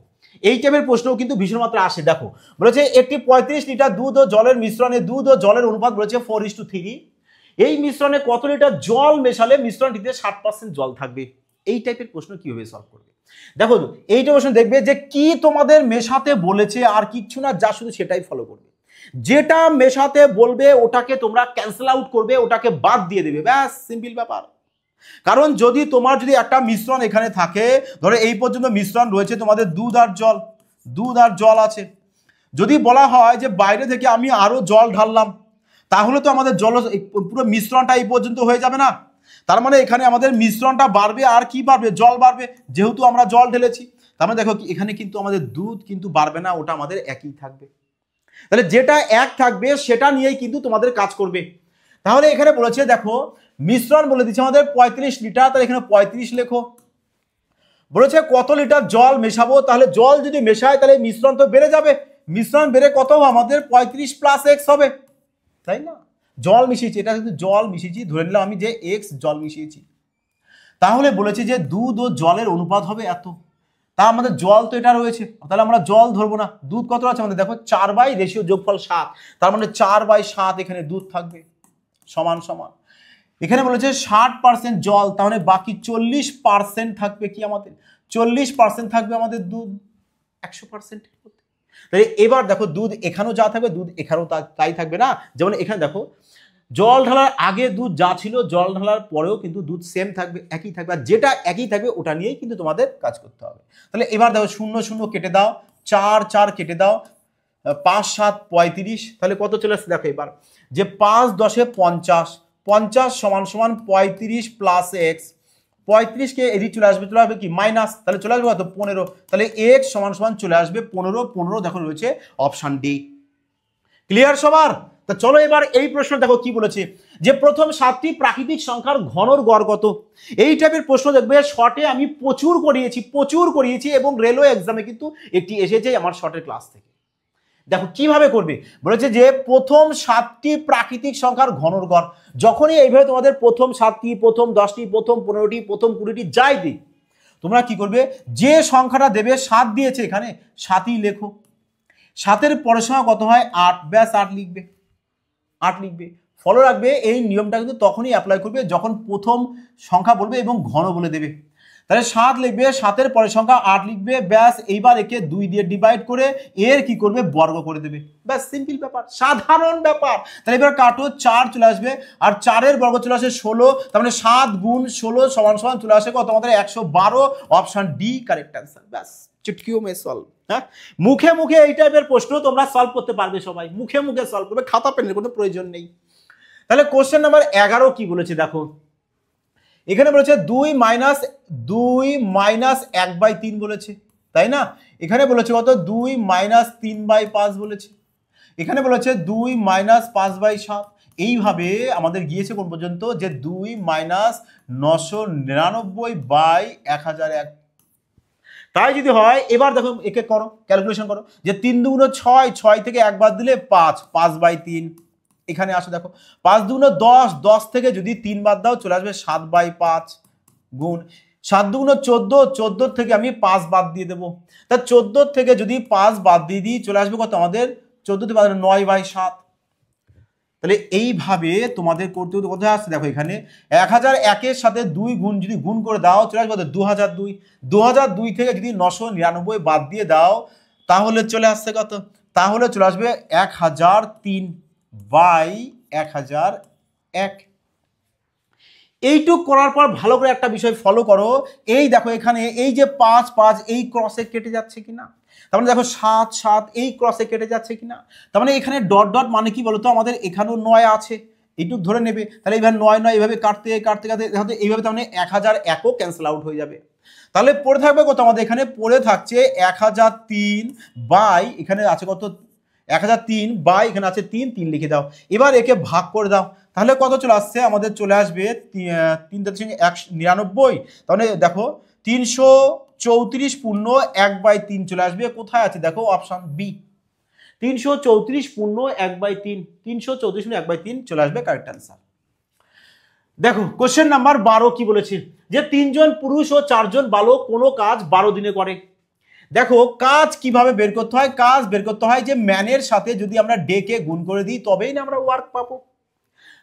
এই টাইপের প্রশ্নও কিন্তু ভীষণ মাত্রা আসে। দেখো বলেছে একটি 35 লিটার দুধ ও জলের মিশ্রণে দুধ ও জলের অনুপাত বলেছে 4:3। এই মিশ্রণে কত লিটার জল মেশালে মিশ্রণটিতে 60% জল থাকবে? এই টাইপের প্রশ্ন কিভাবে সলভ করবে? দেখো এইটা প্রশ্ন দেখবে যে কি তোমাদের মেশাতে বলেছে আর কিচ্ছু না, যা শুধু সেটাই ফলো করবে। যেটা মেশাতে বলবে ওটাকে তোমরা ক্যান্সেল আউট করবে, ওটাকে বাদ দিয়ে দেবে, ব্যাস সিম্পল ব্যাপার। কারণ যদি তোমার যদি একটা মিশ্রণ এখানে থাকে, ধরো এই পর্যন্ত মিশ্রণ রয়েছে তোমাদের দুধ আর জল আছে, যদি বলা হয় যে বাইরে থেকে আমি আরো জল ঢাললাম, তাহলে তো আমাদের জল পুরো মিশ্রণটা এই পর্যন্ত হয়ে যাবে না। তার মানে এখানে আমাদের মিশ্রণটা বাড়বে, আর কি বাড়বে, জল বাড়বে, যেহেতু আমরা জল ঢেলেছি। তার মানে দেখো এখানে কিন্তু আমাদের দুধ কিন্তু বাড়বে না, ওটা আমাদের একই থাকবে। তাহলে যেটা এক থাকবে সেটা নিয়েই কিন্তু তোমাদের কাজ করবে। তাহলে এখানে বলেছে দেখো মিশ্রণ বলে দিচ্ছে আমাদের 35 লিটার, তাহলে এখানে 35 লেখো। বলেছে কত লিটার জল মেশাবো, তাহলে জল যদি মেশায় তাহলে মিশ্রণ তো বেড়ে যাবে, মিশ্রণ বেড়ে কত আমাদের 35 + x হবে, তাই না? জল মিশিয়েছি, এটা কিন্তু জল মিশিয়েছি, ধরে নিলাম আমি যে x জল মিশিয়েছি। তাহলে বলেছে যে দুধ ও জলের অনুপাত হবে এত, তা আমাদের জল তো এটা রয়েছে, তাহলে আমরা জল ধরবো না। দুধ কত আছে আমাদের দেখো 4 রেশিও যোগফল 7, তার মানে 4/7 এখানে দুধ থাকবে, সমান সমান। এখানে বলেছে 60% জল, তাহলে বাকি 40% থাকবে কি আমাদের, 40% থাকবে আমাদের দুধ 100%। তাহলে এবার দেখো দুধ এখানেও যা থাকবে দুধ এখানেও তাই থাকবে না। যেমন এখানে দেখো জল ঢালার আগে দুধ যা ছিল, জল ঢালার পরেও কিন্তু দুধ সেম থাকবে, একই থাকবে, আর যেটা একই থাকবে ওটা নিয়েই কিন্তু তোমাদের কাজ করতে হবে। তাহলে এবার দেখো 0 0 কেটে দাও, 4 4 কেটে দাও, 5 7 35, তাহলে কত চলে আসছে দেখো এবার যে 5 10 50, 50 সমান সমান 35 + x, 35 কে এদিকে চলে আসবে কি মাইনাস, তাহলে চলে আসবে কত 15, তাহলে x সমান সমান চলে আসবে 15, 15 দেখো রয়েছে অপশন ডি। ক্লিয়ার সবার? তা চলো এবার এই প্রশ্ন দেখো কি বলেছে, যে প্রথম 7টি প্রাকৃতিক সংখ্যার ঘনর গড় কত? এই টাইপের প্রশ্ন দেখবে শর্টে আমি প্রচুর করিয়েছি এবং রেলওয়ে এক্সামে কিন্তু একটি এসেছে আমার শর্টের ক্লাস থেকে। দেখো কিভাবে করবে, বলেছে যে প্রথম 7টি প্রাকৃতিক সংখ্যার ঘনর গড়। যখনই এইভাবে তোমাদের প্রথম 7টি, প্রথম 10টি, প্রথম 15টি, প্রথম 20টি যাই দিই, তোমরা কি করবে, যে সংখ্যাটা দেবে 7 দিয়েছে এখানে 7ই লেখো, 7-এর পরের সংখ্যা কত হয় 8, ব্যাস 8 লিখবে, 8 লিখবে। ফলো রাখবে এই নিয়মটা কিন্তু তখনই অ্যাপ্লাই করবে যখন প্রথম সংখ্যা বলবে এবং ঘন বলে দেবে। তাহলে 7 লিখবে, 7-এর পরের সংখ্যা 8 লিখবে, ব্যাস এইবার একে 2 দিয়ে ডিভাইড করে এর কি করবে বর্গ করে দেবে, ব্যাস সিম্পল ব্যাপার, সাধারণ ব্যাপার। তাহলে এবার কাটো, 4 চলে আসবে আর 4-এর বর্গ চলে আসে 16, তার মানে 7 × 16 সমান সমান চলে আসে কত আমাদের 112, অপশন ডি কারেক্ট অ্যান্সার। ব্যাস চুটকিও মে সলভ। হ্যাঁ, মুখে মুখে এই টাইপের প্রশ্ন তোমরা সলভ করতে পারবে, সবাই মুখে মুখে সলভ করবে, খাতা পেনের কোনো প্রয়োজন নেই। তাহলে কোশ্চেন নাম্বার 11 কি বলেছে দেখো, এখানে বলেছে 2 - 1/3 বলেছে, তাই না? এখানে বলেছে কত 2 - 3/5 বলেছে, এখানে বলেছে 2 - 5/7। এইভাবে আমাদের গিয়েছে কোন পর্যন্ত, যে 2 - 999/1001। তাই যদি হয় এবার দেখো একে করো, ক্যালকুলেশন করো, যে 3 × 2 = 6, 6 থেকে 1 বাদ দিলে 5, 5/3। এখানে আসো দেখো 5 × 2 = 10, 10 থেকে যদি 3 বাদ দাও চলে আসবে 7/5, গুণ 7 × 2 = 14, 14 থেকে আমি 5 বাদ দিয়ে দেবো, তা 14 থেকে যদি 5 বাদ দিয়ে দিই চলে আসবে কত আমাদের 14 থেকে 9/7। তাহলে এইভাবে তোমাদের করতে হতে কোথায় আসছে দেখো, এখানে 1001-এর সাথে 2 গুণ যদি গুণ করে দাও চলে আসবে 2002, 2002 থেকে যদি 999 বাদ দিয়ে দাও তাহলে চলে আসছে কত, তাহলে চলে আসবে 1003/1001। এইটুক করার পর ভালো করে একটা বিষয় ফলো করো, এই দেখো এখানে এই যে 5 5 এই ক্রসে কেটে যাচ্ছে কিনা, তার মানে দেখো 7 7 এই ক্রসে কেটে যাচ্ছে কিনা, তার মানে এখানে ডট ডট মানে কি বলতো, আমাদের এখানেও 9 আছে, এইটুক ধরে নেবে, তাহলে এইভাবে 9 9 এইভাবে কাটতে কাটতে কাটতে দেখো এইভাবে, তার মানে 1001ও ক্যান্সেল আউট হয়ে যাবে। তাহলে পড়ে থাকবে কত, আমাদের এখানে পড়ে থাকছে 1003 বাই এখানে আছে কত 1003 বাই এখানে আছে 3 3 লিখে দাও, এবার একে ভাগ করে দাও, তাহলে কত চলে আসছে, আমাদের চলে আসবে 3.99, তাহলে দেখো 334 পূর্ণ 1/3 চলে আসবে, কোথায় আছে দেখো অপশন বি, 334 পূর্ণ 1/3, 334 পূর্ণ 1/3 চলে আসবে কারেক্ট অ্যান্সার। দেখো কোশ্চেন নাম্বার 12 কি বলেছে, যে 3 জন পুরুষ ও 4 জন বালক কোনো কাজ 12 দিনে করে। দেখো কাজ কিভাবে বের করতে হয়, কাজ বের করতে হয় যে ম্যানের সাথে যদি আমরা ডে কে গুণ করে দিই তবেই না আমরা ওয়ার্ক পাবো।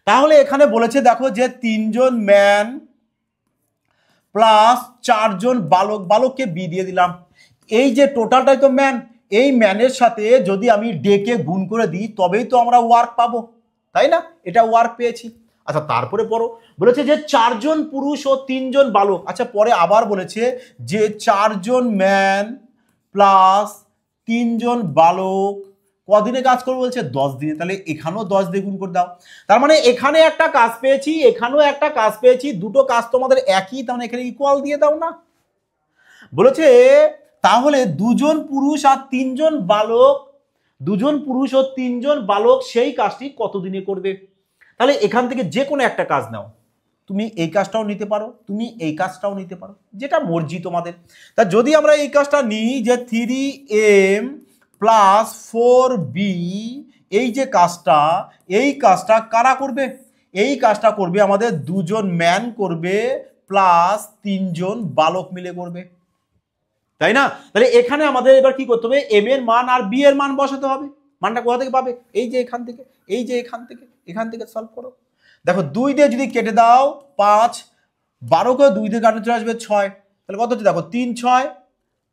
তাহলে এখানে বলেছে দেখো যে 3 জন ম্যান প্লাস 4 জন বালক, বালককে বি দিয়ে দিলাম, এই যে টোটালটাই তো ম্যান, এই ম্যানের সাথে যদি আমি ডে কে গুণ করে দিই তবেই তো আমরা ওয়ার্ক পাবো, তাই না, এটা ওয়ার্ক পেয়েছি। আচ্ছা তারপরে পড়ো, বলেছে যে 4 জন পুরুষ ও 3 জন বালক, আচ্ছা পরে আবার বলেছে যে 4 জন ম্যান প্লাস 3 জন বালক কদিনে কাজ করবে বলছে 10 দিনে, তাহলে এখানেও 10 দিয়ে গুণ করে দাও, তার মানে এখানে একটা কাজ পেয়েছি এখানেও একটা কাজ পেয়েছি, দুটো কাজ তোমাদের একই, তার মানে এখানে ইকুয়াল দিয়ে দাও না। বলেছে তাহলে 2 জন পুরুষ আর 3 জন বালক, 2 জন পুরুষ ও 3 জন বালক সেই কাজটি কত দিনে করবে, তাহলে এখান থেকে যে কোনো একটা কাজ নাও, তুমি এই কাজটাও নিতে পারো, তুমি এই কাজটাও নিতে পারো, যেটা মর্জি তোমাদের। তা যদি আমরা এই কাজটা নিই যে 3m প্লাস 4b, এই যে কাজটা, এই কাজটা কারা করবে, এই কাজটা করবে আমাদের 2 জন ম্যান করবে প্লাস 3 জন বালক মিলে করবে, তাই না। তাহলে এখানে আমাদের এবার কি করতে হবে, এম এর মান আর বি এর মান বসাতে হবে, মানটা কোথা থেকে পাবে, এই যে এখান থেকে, এই যে এখান থেকে সলভ করো। দেখো 2 দিয়ে যদি কেটে দাও 5, 12কে 2 দিয়ে কাটলে চলে আসবে 6, তাহলে কত হচ্ছে দেখো 3 6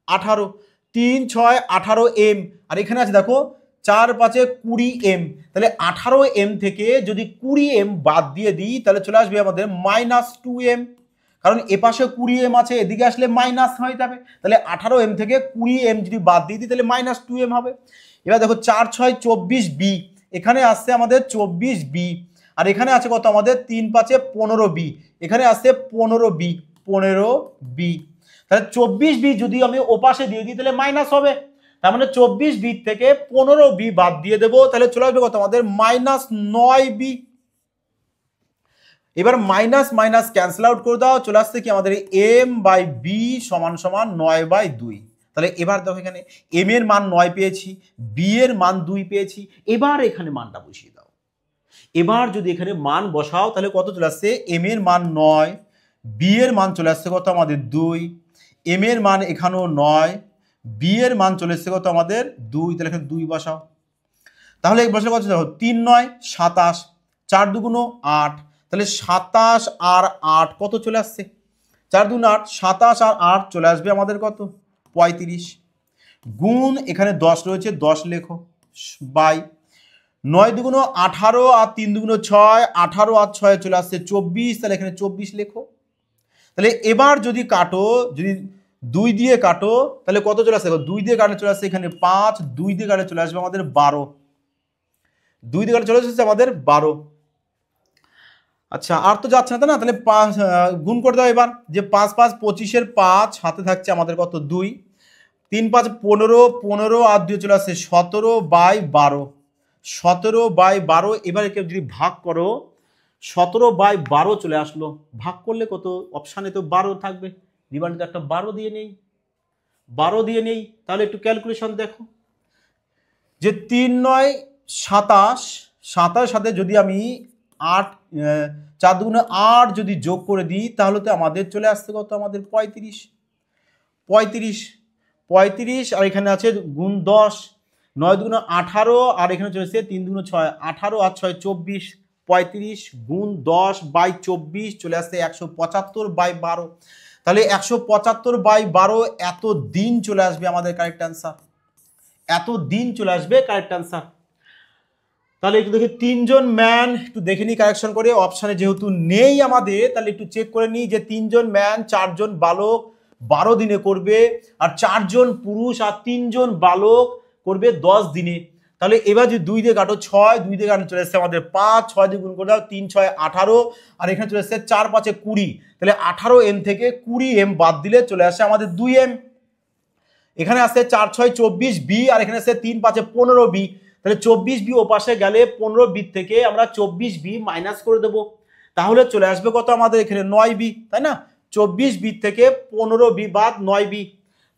18, 3 6 18 এম, আর এখানে আছে দেখো 4 5 20 এম, তাহলে 18 এম থেকে যদি 20 এম বাদ দিয়ে দিই তাহলে চলে আসবে আমাদের -2m, কারণ এপাশে 20 এম আছে, এদিকে আসলে মাইনাস হয়ে যাবে, তাহলে 18 এম থেকে 20 এম যদি বাদ দিয়ে দিই তাহলে -2m হবে। এবার দেখো 4 6 24 বি, এখানে আসছে আমাদের 24 বি, আর এখানে আছে কত আমাদের 3 5 15 বি, এখানে আসছে 15 বি, 15 বি, তাহলে 24 বি যদি আমি ওপাশে দিয়ে দিই তাহলে মাইনাস হবে, তার মানে 24 বি থেকে 15 বি বাদ দিয়ে দেবো, তাহলে চলে আসবে কত আমাদের -9 বি। এবার মাইনাস মাইনাস ক্যান্সেল আউট করে দাও, চলে আসছে কি আমাদের এম বাই বি সমান সমান 9/2, তাহলে এবার দেখো এখানে এম এর মান 9 পেয়েছি, বি এর মান 2 পেয়েছি, এবার এখানে মানটা বসিয়ে দাও, এবার যদি এখানে মান বসাও তাহলে কত চলে আসছে, এম এর মান 9, বি এর মান চলে আসছে কত আমাদের 2, এম এর মান এখানেও 9, বি এর মান চলে আসছে কত আমাদের 2, তাহলে এখানে 2 বসাও, তাহলে বসে কত দেখো 3 9 27, 4 2 8, তাহলে 27 আর 8 কত চলে আসছে, 4 2 8, 27 আর 8 চলে আসবে আমাদের কত 35, গুণ এখানে 10 রয়েছে 10 লেখো, বাই 9 2 18 আর 3 2 6, 18 আর 6 চলে আসছে 24, তাহলে এখানে 24 লেখো। তাহলে এবার যদি কাটো, যদি 2 দিয়ে কাটো তাহলে কত চলে আসছে, 2 দিয়ে কাটলে চলে আসছে এখানে 5, 2 দিয়ে কাটলে চলে আসবে আমাদের 12, 2 দিয়ে কাটলে চলে আসছে আমাদের 12। আচ্ছা আর তো যাচ্ছে না, তাহলে 5 গুণ করে দাও এবার, যে 5 5 25 5 হাতে থাকছে আমাদের কত 2, 3 5 15, 15 আর 2 চলে আসছে 17/12, 17/12, এবার একে যদি ভাগ করো 17/12 চলে আসলো, ভাগ করলে কত, অপশানে তো 12 থাকবে, রিমাইন্ডার একটা 12 দিয়ে নেই, 12 দিয়ে নেই, তাহলে একটু ক্যালকুলেশন দেখো, যে 3 9 27, 27 সাথে যদি আমি 8 4 2 8 যদি যোগ করে দিই তাহলে তো আমাদের চলে আসছে কত আমাদের 35, 35 35, আর এখানে আছে গুণ 10, 9 2 18, আর এখানে চলেছে 3 2 6, 18 আর 6 24, 35 গুণ 10/24 চলে আসছে 175/12, তাহলে 175/12 এত দিন চলে আসবে আমাদের কারেক্ট অ্যান্সার, এত দিন চলে আসবে কারেক্ট অ্যান্সার। তাহলে একটু দেখি 3 জন ম্যান, একটু দেখে নিই কারেকশন করে, অপশানে যেহেতু নেই আমাদের তাহলে একটু চেক করে নিই যে 3 জন ম্যান 4 জন বালক 12 দিনে করবে, আর 4 জন পুরুষ আর 3 জন বালক করবে 10 দিনে। তাহলে এবার যদি 2 দিয়ে কাটো 6, 2 দিয়ে কাটো চলে এসছে আমাদের 5, 6 দিয়ে গুণ করে দাও 3 6 18, আর এখানে চলে এসছে 4 5 20। তাহলে 18M থেকে 20M বাদ দিলে চলে আসে আমাদের 2M। এখানে আসছে 4 6 24B, আর এখানে আসছে 3 5 15B। তাহলে 24B ও পাশে গেলে 15B থেকে আমরা 24B মাইনাস করে দেবো, তাহলে চলে আসবে কত আমাদের এখানে 9B, তাই না? 24B থেকে 15B বাদ 9B।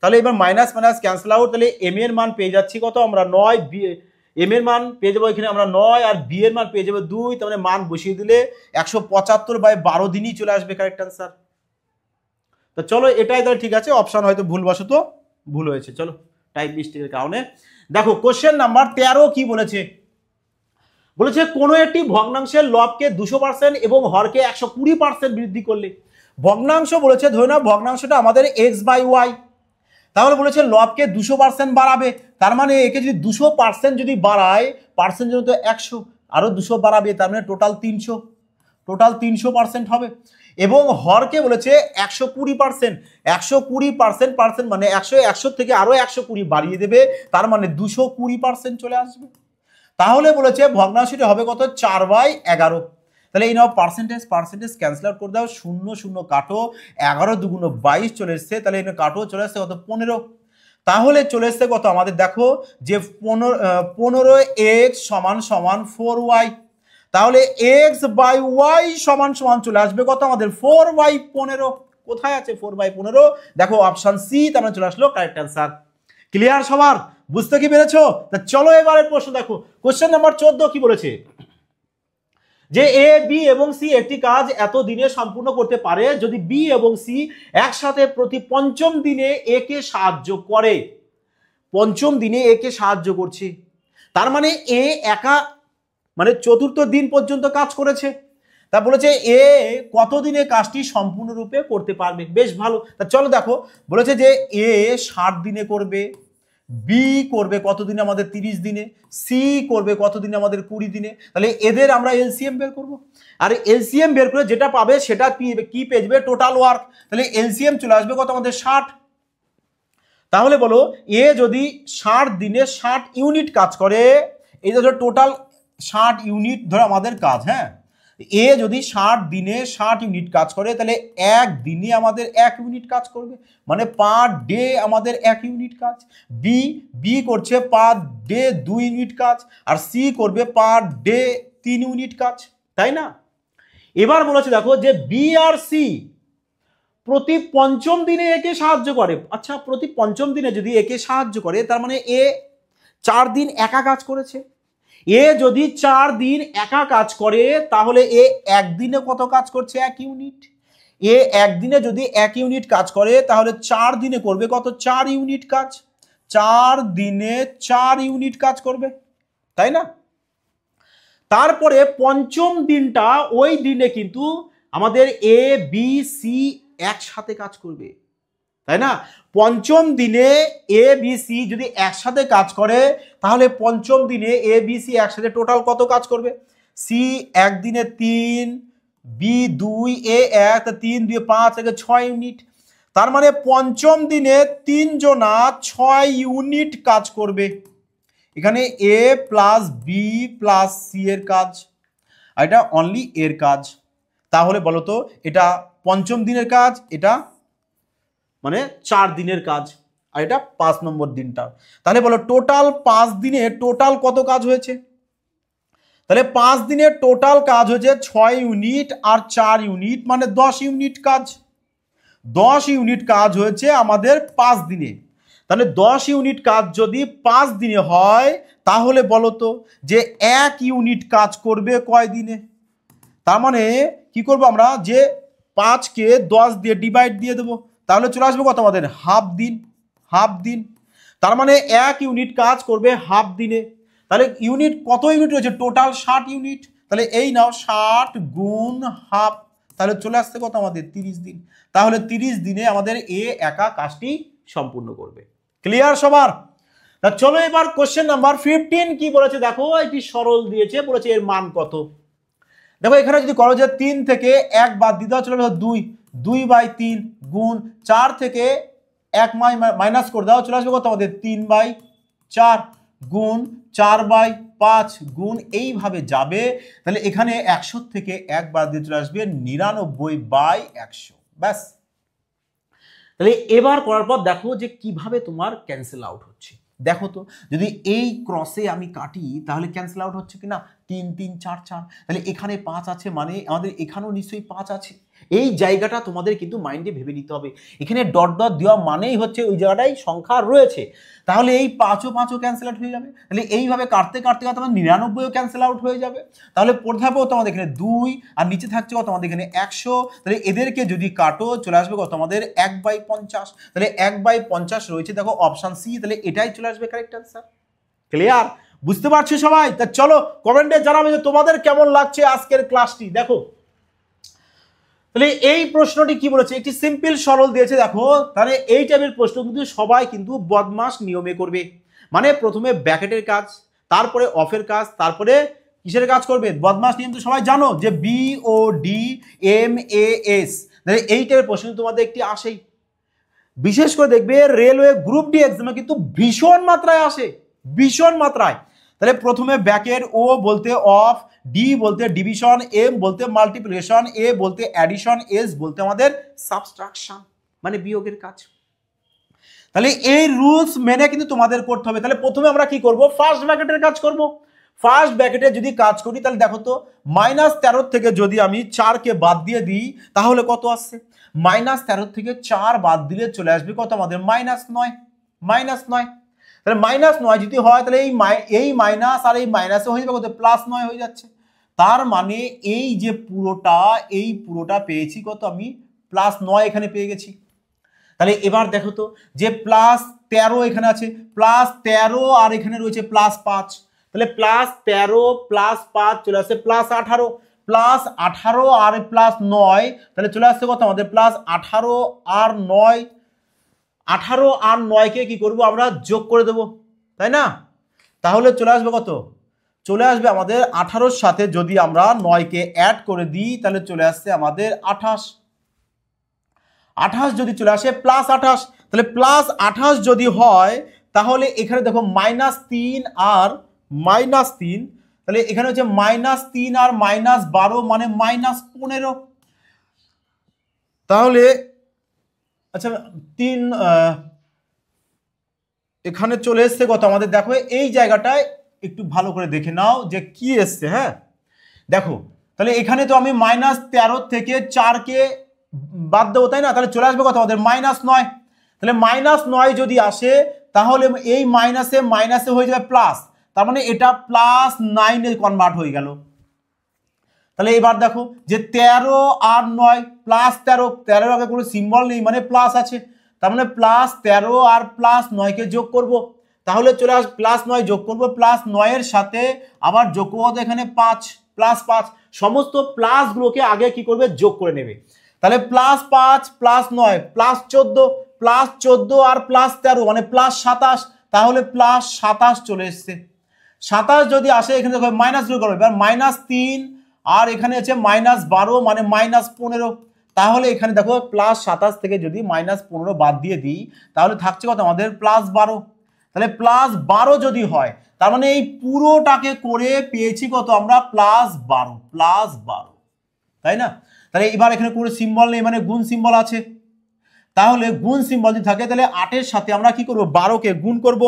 তাহলে এবার মাইনাস মাইনাস ক্যান্সেল আউট, তাহলে M এর মান পেয়ে যাচ্ছি কত আমরা 9, M এর মান পেয়ে যাবো এখানে আমরা 9, আর B এর মান পেয়ে যাবো 2। তার মানে মান বসিয়ে দিলে 175/12 দিনই চলে আসবে কারেক্ট অ্যান্সার। তো চলো এটাই তাহলে ঠিক আছে, অপশন হয়তো ভুলবশত ভুল হয়েছে, চলো টাইপ মিস্টেকের কারণে। দেখো কোশ্চেন নাম্বার 13 কি বলেছে, বলেছে কোনো একটি ভগ্নাংশের লবকে 200% এবং হরকে 120% বৃদ্ধি করলে, ভগ্নাংশ বলেছে ধরে নাও ভগ্নাংশটা আমাদের x/y, তাহলে বলেছে লবকে 200% বাড়াবে, তার মানে একে যদি 200% যদি বাড়ায়, পার্সেন্ট যদি 100 আরো 200 বাড়াবে, তার মানে টোটাল 300% হবে। এবং হরকে বলেছে 120%, 120% মানে 100 থেকে আরো 120 বাড়িয়ে দেবে, তার মানে 220% চলে আসবে। তাহলে বলেছে ভগ্নাংশটি হবে কত 4/11। তাহলে এই নাও পার্সেন্টেজ ক্যান্সেল আউট করে দাও, 0 0 কাটো, 11 2 গুণ 22 চলে এসছে, তাহলে এখানে কাটো চলে আসছে কত 15। তাহলে চলে এসছে কত আমাদের দেখো যে 15x সমান 4y, তাহলে x/y সমান চলে আসবে কত আমাদের 4/15। কোথায় আছে 4/15? দেখো অপশন সি, তার মানে চলে আসলো কারেক্ট অ্যান্সার। ক্লিয়ার সবার? বুঝতে কি পেরেছো? তা চলো এবারের প্রশ্ন দেখো, কোশ্চেন নাম্বার 14 কি বলেছে, যে এ বি এবং সি একটি কাজ এত দিনে সম্পূর্ণ করতে পারে যদি বি এবং সি একসাথে প্রতি 5ম দিনে এ কে সাহায্য করে। 5ম দিনে এ কে সাহায্য করছে, তার মানে এ একা মানে 4র্থ দিন পর্যন্ত কাজ করেছে। তা বলেছে এ কত দিনে কাজটি সম্পূর্ণরূপে করতে পারবে। বেশ ভালো, তা চলো দেখো বলেছে যে এ 60 দিনে করবে, বি করবে কত দিনে আমাদের 30 দিনে, সি করবে কত দিনে আমাদের 20 দিনে। তাহলে এদের আমরা এলসিএম বের করব, আর এলসিএম বের করে যেটা পাবে সেটা কি পেয়ে যাবে টোটাল ওয়ার্ক। তাহলে এলসিএম চলে আসবে কত আমাদের 60। তাহলে বলো এ যদি 60 দিনে 60 ইউনিট কাজ করে, এই ধরো টোটাল 60 ইউনিট ধরো আমাদের কাজ, হ্যাঁ, এ যদি 60 দিনে 60 ইউনিট কাজ করে তাহলে এক দিনে আমাদের 1 ইউনিট কাজ করবে, মানে পার ডে আমাদের 1 ইউনিট কাজ। বি করছে পার ডে 2 ইউনিট কাজ, আর সি করবে পার ডে 3 ইউনিট কাজ, তাই না? এবার বলেছে দেখো যে বি আর সি প্রতি 5ম দিনে একে সাহায্য করে। আচ্ছা, প্রতি 5ম দিনে যদি একে সাহায্য করে, তার মানে এ 4 দিন একা কাজ করেছে। এ যদি 4 দিন একা কাজ করে তাহলে এ একদিনে কত কাজ করছে 1 ইউনিট। এ একদিনে যদি 1 ইউনিট কাজ করে তাহলে 4 দিনে করবে কত 4 ইউনিট কাজ, 4 দিনে 4 ইউনিট কাজ করবে, তাই না? তারপরে 5ম দিনটা ওই দিনে কিন্তু আমাদের এ বি সি একসাথে কাজ করবে, তাই না? 5ম দিনে এ বি সি যদি একসাথে কাজ করে তাহলে 5ম দিনে এ বি সি একসাথে টোটাল কত কাজ করবে, সি একদিনে 3, বি 2, এ 1, 3 2 5 6 ইউনিট। তার মানে 5ম দিনে 3 জনা 6 ইউনিট কাজ করবে। এখানে এ প্লাস বি প্লাস সি এর কাজ, আর এটা অনলি এর কাজ। তাহলে বলো তো এটা 5ম দিনের কাজ, এটা মানে 4 দিনের কাজ, আর এটা 5 নম্বর দিনটা। তাহলে বলো টোটাল 5 দিনে টোটাল কত কাজ হয়েছে? তাহলে 5 দিনের টোটাল কাজ হয়েছে 6 ইউনিট আর 4 ইউনিট, মানে 10 ইউনিট কাজ। 10 ইউনিট কাজ হয়েছে আমাদের 5 দিনে। তাহলে 10 ইউনিট কাজ যদি 5 দিনে হয় তাহলে বলো তো যে 1 ইউনিট কাজ করবে কয় দিনে? তার মানে কি করব আমরা, যে 5কে 10 দিয়ে ডিভাইড দিয়ে দেবো, তাহলে চলে আসবে কত আমাদের হাফ দিন। তার মানে 1 ইউনিট কাজ করবে হাফ দিনে। তাহলে ইউনিট কত ইউনিট রয়েছে টোটাল 60 ইউনিট, তাহলে এই নাও 60 গুণ হাফ, তাহলে চলে আসছে কত আমাদের 30 দিন। তাহলে 30 দিনে আমাদের এ একা কাজটি সম্পূর্ণ করবে। ক্লিয়ার সবার? তা চলো এবার কোশ্চেন নাম্বার 15 কি বলেছে দেখো, এটি সরল দিয়েছে, বলেছে এর মান কত। দেখো এখানে যদি করো যে 3 থেকে 1 বাদ দিতে চলে আসবে 2, 2/3 গুণ 4 থেকে 1 মাইনাস করে দাও, চলে আসবে কত আমাদের 3/4 গুণ 4/5 গুণ এইভাবে যাবে। তাহলে এখানে 100 থেকে 1 বাদ দিয়ে চলে আসবে 99/100। ব্যাস। তাহলে এবার করার পর দেখো যে কিভাবে তোমার ক্যান্সেল আউট হচ্ছে। দেখো তো যদি এই ক্রসে আমি কাটি তাহলে ক্যান্সেল আউট হচ্ছে কিনা, 3 3 4 4, তাহলে এখানে 5 আছে মানে আমাদের এখানেও নিশ্চয়ই 5 আছে। এই জায়গাটা তোমাদের কিন্তু মাইন্ডে ভেবে নিতে হবে। এখানে ডট ডট দেওয়া মানেই হচ্ছে ওই জায়গাটাই সংখ্যা রয়েছে, তাহলে এই 5ও ক্যান্সেল আউট হয়ে যাবে। তাহলে এইভাবে কাটতে কাটতে কাটতে আমার 99ও ক্যান্সেল আউট হয়ে যাবে। তাহলে পড়ে থাকবে তোমাদের এখানে 2 আর নিচে থাকছে কত আমাদের এখানে 100। তাহলে এদেরকে যদি কাটো চলে আসবে কত আমাদের 1/50। তাহলে 1/50 রয়েছে দেখো অপশন সি, তাহলে এটাই চলে আসবে কারেক্ট অ্যান্সার। ক্লিয়ার? বুঝতে পারছো সবাই? তা চলো কমেন্টে জানাবে যে তোমাদের কেমন লাগছে আজকের ক্লাসটি। দেখো তাহলে এই প্রশ্নটি কি বলেছে, একটি সিম্পল সরল দিয়েছে। দেখো তাহলে এই টাইপের প্রশ্ন কিন্তু সবাই কিন্তু বদমাশ নিয়মে করবে, মানে প্রথমে ব্র্যাকেটের কাজ, তারপরে অফের কাজ, তারপরে কিসের কাজ করবে, বদমাশ নিয়ম তো সবাই জানো যে BODMAS। তাহলে এই টাইপের প্রশ্ন তোমাদের একটি আসেই, বিশেষ করে দেখবে রেলওয়ে গ্রুপ ডি এক্সামে কিন্তু ভীষণ মাত্রায় আসে, ভীষণ মাত্রায়। তাহলে প্রথমে ব্র্যাকেট, ও বলতে অফ, ডি বলতে ডিভিশন, এম বলতে মাল্টিপ্লিকেশন, এ বলতে অ্যাডিশন, এস বলতে আমাদের সাবট্রাকশন মানে বিয়োগের কাজ। তাহলে এই রুলস মেনে কিন্তু তোমাদের করতে হবে। তাহলে প্রথমে আমরা কি করব, ফার্স্ট ব্র্যাকেটের কাজ করব। ফার্স্ট ব্র্যাকেটে যদি কাজ করি তাহলে দেখো তো -13 থেকে যদি আমি 4কে বাদ দিয়ে দিই তাহলে কত আসছে, -13 থেকে 4 বাদ দিলে চলে আসবে কত আমাদের -9, -9। তাহলে -9 যদি হয় তাহলে এই মাইনাস আর এই মাইনাসে হয়ে যাবে কত, +9 হয়ে যাচ্ছে। তার মানে এই যে পুরোটা পেয়েছি কত, আমি +9 এখানে পেয়ে গেছি। তাহলে এবার দেখো তো যে +13 এখানে আছে, +13 আর এখানে রয়েছে +5, তাহলে +13 +5 চলে আসছে +18, +18 আর +9 তাহলে চলে আসছে কত আমাদের +18 আর 9, 18 আর 9কে কি করব আমরা যোগ করে দেব, তাই না? তাহলে চলে আসবে কত, চলে আসবে আমাদের 18-র সাথে যদি আমরা 9কে অ্যাড করে দিই তাহলে চলে আসছে আমাদের 28, 28 যদি চলে আসে +28, তাহলে +28 যদি হয় তাহলে এখানে দেখো -3 আর -3, তাহলে এখানে হচ্ছে -3 আর -12 মানে -15। তাহলে আচ্ছা 3 এখানে চলে এসছে কত আমাদের, দেখো এই জায়গাটায় একটু ভালো করে দেখে নাও যে কি এসছে। হ্যাঁ দেখো তাহলে এখানে তো আমি -13 থেকে 4কে বাদ দেবো, তাই না? তাহলে চলে আসবে কত আমাদের -9। তাহলে -9 যদি আসে তাহলে এই মাইনাসে হয়ে যাবে প্লাস, তার মানে এটা +9 এ কনভার্ট হয়ে গেল। তাহলে এবার দেখো যে 13 আর 9 +13, 13 আগে কোনো সিম্বল নেই মানে প্লাস আছে, তার মানে +13 আর +9কে যোগ করব, তাহলে চলে আস +9 যোগ করব, +9 এর সাথে আবার যোগ করবো এখানে 5 +5, সমস্ত প্লাসগুলোকে আগে কি করবে যোগ করে নেবে। তাহলে +5 +9 +14 আর +13 মানে +27, তাহলে +27 চলে এসছে। 27 যদি আসে এখানে দেখো মাইনাস যোগ করবে, এবার -3 আর এখানে আছে -12 মানে -15, তাহলে এখানে দেখো +27 থেকে যদি -15 বাদ দিয়ে দিই তাহলে থাকছে কত আমাদের +12। তাহলে +12 যদি হয় তার মানে এই পুরোটাকে করে পেয়েছি কত আমরা +12, তাই না? তাহলে এবার এখানে কোনো সিম্বল নেই মানে গুণ সিম্বল আছে, তাহলে গুণ সিম্বল যদি থাকে তাহলে 8-এর সাথে আমরা কি করব 12কে গুণ করব।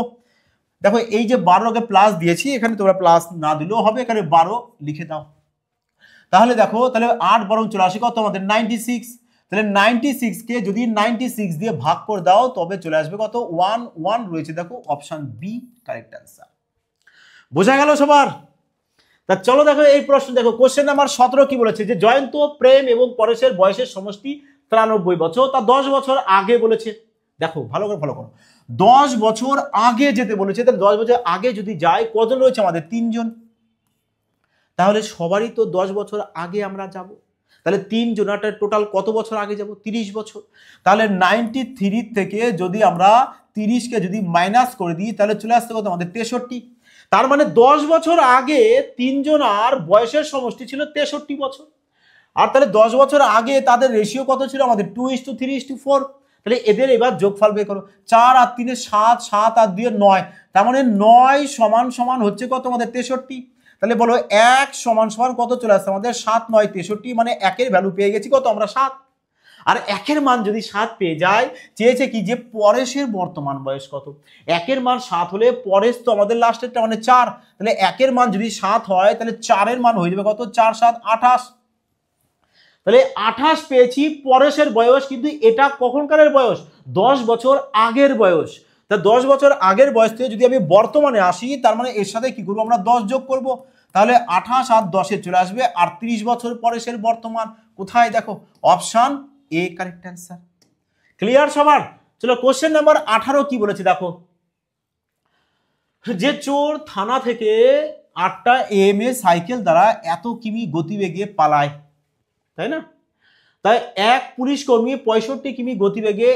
দেখো এই যে 12কে প্লাস দিয়েছি, এখানে তোমরা প্লাস না দিলেও হবে, এখানে 12 লিখে দাও। তাহলে দেখো তাহলে 8 বরং চলে আসে কত আমাদের 96, তাহলে 96কে যদি 96 দিয়ে ভাগ করে দাও তবে চলে আসবে কত 1 রয়েছে, দেখো অপশন বি কারেক্ট অ্যান্সার। বোঝা গেল সবার? তা চলো দেখো এই প্রশ্ন দেখো, কোশ্চেন নাম্বার 17 কি বলেছে যে জয়ন্ত, প্রেম এবং পরেশের বয়সের সমষ্টি 93 বছর, তা 10 বছর আগে বলেছে। দেখো ভালো করে ফলো করো, 10 বছর আগে যেতে বলেছে, তাহলে 10 বছর আগে যদি যায় কজন রয়েছে আমাদের 3 জন, তাহলে সবারই তো 10 বছর আগে আমরা যাব, তাহলে 3 জনাটার টোটাল কত বছর আগে যাব 30 বছর। তাহলে 93 থেকে যদি আমরা 30কে যদি মাইনাস করে দিই তাহলে চলে আসতে কত আমাদের 63। তার মানে 10 বছর আগে তিনজনার বয়সের সমষ্টি ছিল 63 বছর। আর তাহলে 10 বছর আগে তাদের রেশিও কত ছিল আমাদের 2:3:4। তাহলে এদের এবার যোগফল বের করো, 4 আর 3 7, 7 আর 2 9, তার মানে 9 সমান সমান হচ্ছে কত আমাদের 63। তাহলে বলো 1 সমান সমান কত চলে আসছে আমাদের 7 9 63, মানে 1 এর ভ্যালু পেয়ে গেছি কত আমরা 7। আর 1 এর মান যদি 7 পেয়ে যায়, চেয়েছে কি যে পরেশের বর্তমান বয়স কত। 1 এর মান 7 হলে পরেশ তো আমাদের লাস্টেরটা মানে 4, তাহলে 1 এর মান যদি 7 হয় তাহলে 4 এর মান হয়ে যাবে কত 4 7 28। তাহলে 28 পেয়েছি পরেশের বয়স, কিন্তু এটা কখনকারের বয়স 10 বছর আগের বয়স। তা 10 বছর আগের বয়স থেকে যদি আমি বর্তমানে আসি, তার মানে এর সাথে কি করবো আমরা 10 যোগ করব, তাহলে 28 আর 10 চলে আসবে 38 বছর পরেশের বর্তমান। কোথায় দেখো option A correct answer. Clear সবার? চলো কোশ্চেন নাম্বার 18 কি বলেছে দেখো, যে চোর থানা থেকে 8টা AM সাইকেল দ্বারা এত কিমি গতিবেগে পালায়, তাই না? তাই এক পুলিশ কর্মী 65 কিমি গতিবেগে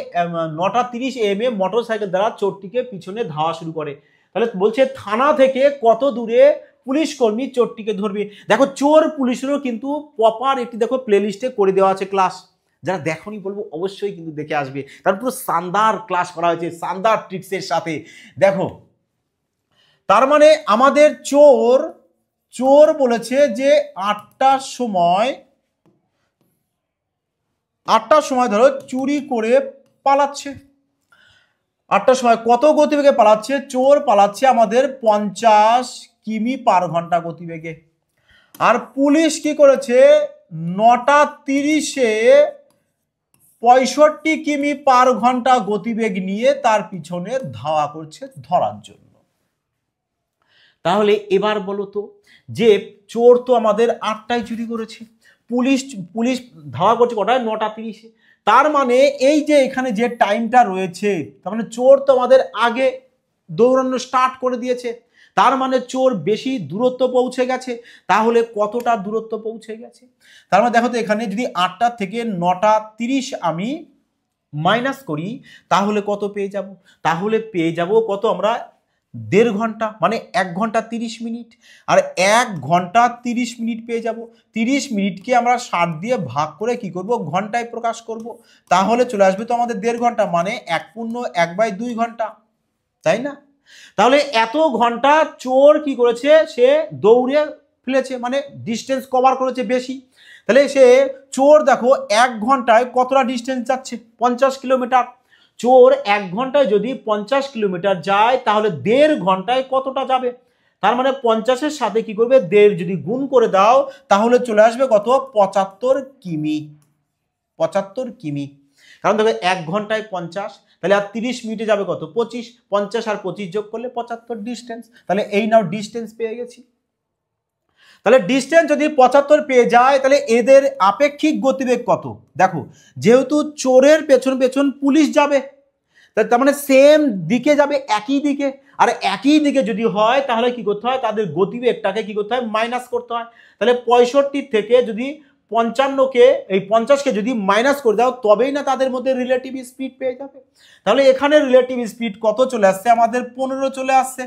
9:30 AM মোটর সাইকেল দ্বারা চোরটিকে পিছনে ধাওয়া শুরু করে। তাহলে বলছে থানা থেকে কত দূরে পুলিশ কর্মী চোরটিকে ধরবে। দেখো চোর পুলিশেরও কিন্তু প্রপার একটি দেখো প্লেলিস্টে করে দেওয়া আছে ক্লাস, যারা দেখোনি বলবো অবশ্যই কিন্তু দেখে আসবে, কারণ পুরো শানদার ক্লাস করা হয়েছে শানদার ট্রিক্সের সাথে। দেখো তার মানে আমাদের চোর চোর বলেছে যে 8টার সময় ধরো চুরি করে পালাচ্ছে। 8টার সময় কত গতিবেগে পালাচ্ছে? চোর পালাচ্ছে আমাদের 50 কিমি পার ঘন্টা গতিবেগে। আর পুলিশ কি করেছে 9:30-এ 65 কিমি পার ঘন্টা গতিবেগ নিয়ে তার পিছনে ধাওয়া করছে ধরার জন্য। তাহলে এবার বলো তো, যে চোর তো আমাদের 8টায় চুরি করেছে, পুলিশ ধাওয়া করছে কটায় 9:30-এ। তার মানে এই যে এখানে যে টাইমটা রয়েছে, তার মানে চোর তো আমাদের আগে দৌড়ানো স্টার্ট করে দিয়েছে, তার মানে চোর বেশি দূরত্ব পৌঁছে গেছে। তাহলে কতটা দূরত্ব পৌঁছে গেছে? তার মানে দেখো তো এখানে যদি 8টা থেকে 9:30 আমি মাইনাস করি তাহলে কত পেয়ে যাব? তাহলে পেয়ে যাব কত আমরা 1.5 ঘন্টা, মানে 1 ঘন্টা 30 মিনিট। আর 1 ঘন্টা 30 মিনিট পেয়ে যাব। 30 মিনিটকে আমরা 60 দিয়ে ভাগ করে কি করব ঘন্টায় প্রকাশ করব, তাহলে চলে আসবে তো আমাদের 1.5 ঘন্টা, মানে 1/2 ঘন্টা, তাই না? তাহলে এত ঘন্টা চোর কি করেছে, সে দৌড়ে ফেলেছে, মানে ডিস্টেন্স কভার করেছে বেশি। তাহলে সে চোর দেখো 1 ঘন্টায় কতটা ডিস্টেন্স যাচ্ছে 50 কিলোমিটার। চোর 1 ঘন্টায় যদি 50 কিলোমিটার যায় তাহলে 1.5 ঘন্টায় কতটা যাবে? তার মানে 50-এর সাথে কি করবে 1.5 যদি গুণ করে দাও তাহলে চলে আসবে কত 75 কিমি। 75 কিমি, কারণ দেখো 1 ঘন্টায় 50, তাহলে আর 30 মিনিটে যাবে কত 25, 50 আর 25 যোগ করলে 75 ডিস্টেন্স। তাহলে এই নাও ডিস্টেন্স পেয়ে গেছি। তাহলে ডিস্টেন্স যদি 75 পেয়ে যায় তাহলে এদের আপেক্ষিক গতিবেগ কত? দেখো যেহেতু চোরের পেছন পেছন পুলিশ যাবে, তার মানে সেম দিকে যাবে, একই দিকে। আর একই দিকে যদি হয় তাহলে কি করতে হয়, তাদের গতিবেগটাকে কি করতে হয় মাইনাস করতে হয়। তাহলে 65 থেকে যদি 50-কে যদি মাইনাস করে দাও তবেই না তাদের মধ্যে রিলেটিভ স্পিড পেয়ে যাবে। তাহলে এখানে রিলেটিভ স্পিড কত চলে আসছে আমাদের 15 চলে আসছে।